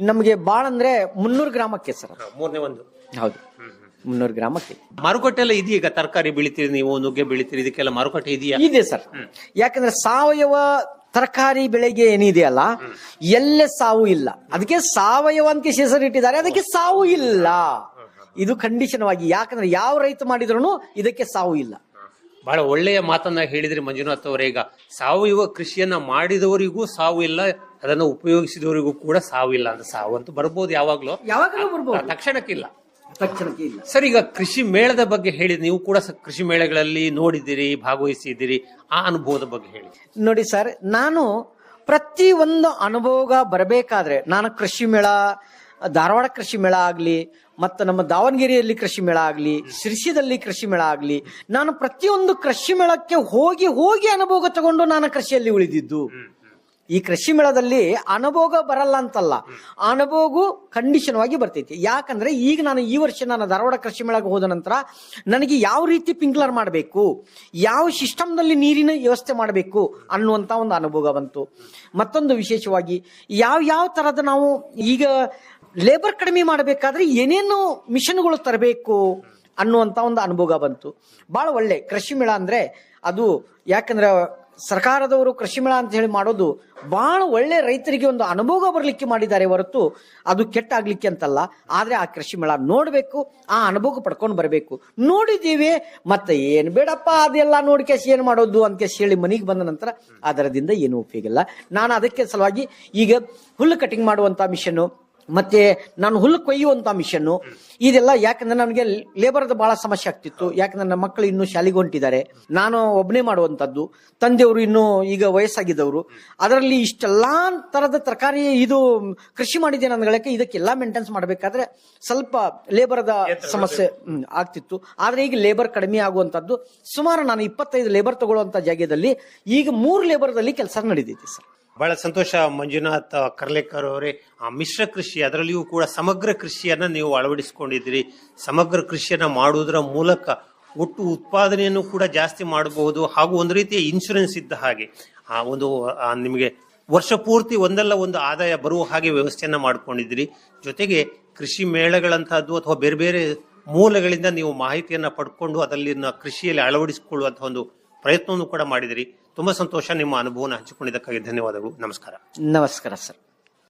ನಮಗೆ ಬಾಳ ಅಂದ್ರೆ 300 ಗ್ರಾಮಕ್ಕೆ ಸರ್. ಹೌದು, 300 ಗ್ರಾಮಕ್ಕೆ. ಮಾರುಕಟ್ಟೆ ಎಲ್ಲ ಇದೀಗ ತರಕಾರಿ ಬೆಳಿತೀರಿ ನೀವು, ನುಗ್ಗೆ ಬೆಳಿತೀರಿ, ಇದಕ್ಕೆಲ್ಲ ಮಾರುಕಟ್ಟೆ ಇದೆಯಾ? ಇದೆ ಸರ್. ಯಾಕಂದ್ರೆ ಸಾವಯವ ತರಕಾರಿ ಬೆಳೆಗೆ ಏನಿದೆಯಲ್ಲ ಎಲ್ಲೇ ಸಾವು ಇಲ್ಲ. ಅದಕ್ಕೆ ಸಾವಯವ ಅಂತ ಹೆಸರಿಟ್ಟಿದ್ದಾರೆ, ಅದಕ್ಕೆ ಸಾವು ಇಲ್ಲ. ಇದು ಖಂಡಿತವಾಗಿ. ಯಾಕಂದ್ರೆ ಯಾವ ರೈತ ಮಾಡಿದ್ರು ಇದಕ್ಕೆ ಸಾವು ಇಲ್ಲ. ಬಹಳ ಒಳ್ಳೆಯ ಮಾತನ್ನ ಹೇಳಿದ್ರಿ ಮಂಜುನಾಥ್ ಅವರೇ. ಈಗ ಸಾವಯವ ಕೃಷಿಯನ್ನ ಮಾಡಿದವರಿಗೂ ಸಾವು ಇಲ್ಲ, ಅದನ್ನ ಉಪಯೋಗಿಸಿದವರಿಗೂ ಕೂಡ ಸಾವು ಇಲ್ಲ ಅಂತ. ಸಾವು ಅಂತೂ ಬರ್ಬೋದು, ಯಾವಾಗ್ಲೂ ಬರ್ಬೋದು, ತಕ್ಷಣಕ್ಕಿಲ್ಲ. ಇಲ್ಲ ಸರ್, ಈಗ ಕೃಷಿ ಮೇಳದ ಬಗ್ಗೆ ಹೇಳಿದ್ರಿ, ನೀವು ಕೂಡ ಕೃಷಿ ಮೇಳಗಳಲ್ಲಿ ನೋಡಿದ್ದೀರಿ, ಭಾಗವಹಿಸಿದ್ದೀರಿ, ಆ ಅನುಭವದ ಬಗ್ಗೆ ಹೇಳಿ. ನೋಡಿ ಸರ್, ನಾನು ಪ್ರತಿ ಒಂದು ಅನುಭವ ಬರಬೇಕಾದ್ರೆ ನಾನು ಕೃಷಿ ಮೇಳ, ಧಾರವಾಡ ಕೃಷಿ ಮೇಳ ಆಗ್ಲಿ, ಮತ್ತು ನಮ್ಮ ದಾವಣಗೆರೆಯಲ್ಲಿ ಕೃಷಿ ಮೇಳ ಆಗ್ಲಿ, ಶಿರ್ಸಿದಲ್ಲಿ ಕೃಷಿ ಮೇಳ ಆಗ್ಲಿ, ನಾನು ಪ್ರತಿಯೊಂದು ಕೃಷಿ ಮೇಳಕ್ಕೆ ಹೋಗಿ ಅನುಭವ ತಗೊಂಡು ನಾನು ಕೃಷಿಯಲ್ಲಿ ಉಳಿದಿದ್ದು. ಈ ಕೃಷಿ ಮೇಳದಲ್ಲಿ ಅನುಭವ ಬರಲ್ಲ ಅಂತಲ್ಲ, ಅನುಭವ ಖಂಡಿತವಾಗಿ ಬರ್ತೈತಿ. ಯಾಕಂದ್ರೆ ಈಗ ನಾನು ಈ ವರ್ಷ ನಾನು ಧಾರವಾಡ ಕೃಷಿ ಮೇಳಕ್ಕೆ ಹೋದ ನಂತರ ನನಗೆ ಯಾವ ರೀತಿ ಪಿಂಕ್ಲರ್ ಮಾಡಬೇಕು, ಯಾವ ಸಿಸ್ಟಮ್ನಲ್ಲಿ ನೀರಿನ ವ್ಯವಸ್ಥೆ ಮಾಡಬೇಕು ಅನ್ನುವಂತ ಒಂದು ಅನುಭವ ಬಂತು. ಮತ್ತೊಂದು ವಿಶೇಷವಾಗಿ ಯಾವ ತರದ ನಾವು ಈಗ ಲೇಬರ್ ಕಡಿಮೆ ಮಾಡಬೇಕಾದ್ರೆ ಏನೇನು ಮಿಷನ್ಗಳು ತರಬೇಕು ಅನ್ನುವಂತ ಒಂದು ಅನುಭವ ಬಂತು. ಬಹಳ ಒಳ್ಳೆ ಕೃಷಿ ಮೇಳ ಅಂದ್ರೆ ಅದು. ಯಾಕಂದ್ರೆ ಸರ್ಕಾರದವರು ಕೃಷಿ ಮೇಳ ಅಂತ ಹೇಳಿ ಮಾಡೋದು ಬಹಳ ಒಳ್ಳೆ ರೈತರಿಗೆ ಒಂದು ಅನುಭವ ಬರ್ಲಿಕ್ಕೆ ಮಾಡಿದ್ದಾರೆ ಹೊರತು ಅದು ಕೆಟ್ಟಾಗ್ಲಿಕ್ಕೆ ಅಂತಲ್ಲ. ಆದ್ರೆ ಆ ಕೃಷಿ ಮೇಳ ನೋಡ್ಬೇಕು, ಆ ಅನುಭವ ಪಡ್ಕೊಂಡು ಬರಬೇಕು. ನೋಡಿದ್ದೀವಿ, ಮತ್ತೆ ಏನ್ ಬೇಡಪ್ಪ ಅದೆಲ್ಲ ನೋಡ್ಕೇಸಿ ಏನ್ ಮಾಡೋದು ಅಂತ ಹೇಳಿ ಮನೆಗೆ ಬಂದ ನಂತರ ಅದರದಿಂದ ಏನು ಉಪಯೋಗ ಇಲ್ಲ. ನಾನು ಅದಕ್ಕೆ ಸಲುವಾಗಿ ಈಗ ಹುಲ್ಲು ಕಟಿಂಗ್ ಮಾಡುವಂತ ಮಿಷನ್, ಮತ್ತೆ ನಾನು ಹುಲ್ಲು ಕೊಯ್ಯುವಂತ ಮಿಷನ್ ಇದೆಲ್ಲ ಯಾಕಂದ್ರೆ ನನಗೆ ಲೇಬರ್ದ ಬಹಳ ಸಮಸ್ಯೆ ಆಗ್ತಿತ್ತು. ಯಾಕಂದ್ರೆ ನನ್ನ ಮಕ್ಕಳು ಇನ್ನೂ ಶಾಲೆಗೆ ಹೊಂಟಿದ್ದಾರೆ, ನಾನು ಒಬ್ಬನೇ ಮಾಡುವಂತದ್ದು, ತಂದೆಯವರು ಇನ್ನೂ ಈಗ ವಯಸ್ಸಾಗಿದ್ದವರು. ಅದರಲ್ಲಿ ಇಷ್ಟೆಲ್ಲಾ ತರದ ತರಕಾರಿ ಇದು ಕೃಷಿ ಮಾಡಿದ್ದೇನೆ ಅಂದ್ಗಳಕ್ಕೆ ಇದಕ್ಕೆಲ್ಲಾ ಮೇಂಟೆನ್ಸ್ ಮಾಡಬೇಕಾದ್ರೆ ಸ್ವಲ್ಪ ಲೇಬರ್ದ ಸಮಸ್ಯೆ ಆಗ್ತಿತ್ತು. ಆದ್ರೆ ಈಗ ಲೇಬರ್ ಕಡಿಮೆ ಆಗುವಂತದ್ದು. ಸುಮಾರು ನಾನು 25 ಲೇಬರ್ ತಗೊಳ್ಳುವಂತ ಜಾಗದಲ್ಲಿ ಈಗ 3 ಲೇಬರ್ದಲ್ಲಿ ಕೆಲಸ ನಡೀತೈತಿ ಸರ್. ಬಹಳ ಸಂತೋಷ ಮಂಜುನಾಥ್ ಕರ್ಲೇಕರ್ ಅವರೇ. ಆ ಮಿಶ್ರ ಕೃಷಿ, ಅದರಲ್ಲಿಯೂ ಕೂಡ ಸಮಗ್ರ ಕೃಷಿಯನ್ನ ನೀವು ಅಳವಡಿಸಿಕೊಂಡಿದ್ದೀರಿ. ಸಮಗ್ರ ಕೃಷಿಯನ್ನ ಮಾಡುವುದರ ಮೂಲಕ ಒಟ್ಟು ಉತ್ಪಾದನೆಯನ್ನು ಕೂಡ ಜಾಸ್ತಿ ಮಾಡಬಹುದು, ಹಾಗೂ ಒಂದು ರೀತಿಯ ಇನ್ಶೂರೆನ್ಸ್ ಇದ್ದ ಹಾಗೆ ನಿಮಗೆ ವರ್ಷ ಪೂರ್ತಿ ಒಂದಲ್ಲ ಒಂದು ಆದಾಯ ಬರುವ ಹಾಗೆ ವ್ಯವಸ್ಥೆಯನ್ನ ಮಾಡ್ಕೊಂಡಿದ್ದೀರಿ. ಜೊತೆಗೆ ಕೃಷಿ ಮೇಳಗಳಂತಹದ್ದು ಅಥವಾ ಬೇರೆ ಬೇರೆ ಮೂಲಗಳಿಂದ ನೀವು ಮಾಹಿತಿಯನ್ನ ಪಡ್ಕೊಂಡು ಅದರಲ್ಲಿನ ಕೃಷಿಯಲ್ಲಿ ಅಳವಡಿಸಿಕೊಳ್ಳುವಂತಹ ಒಂದು ಪ್ರಯತ್ನವನ್ನು ಕೂಡ ಮಾಡಿದಿರಿ. ತುಂಬಾ ಸಂತೋಷ. ನಿಮ್ಮ ಅನುಭವನ ಹಂಚಿಕೊಂಡಿದ್ದಕ್ಕಾಗಿ ಧನ್ಯವಾದಗಳು. ನಮಸ್ಕಾರ. ನಮಸ್ಕಾರ ಸರ್.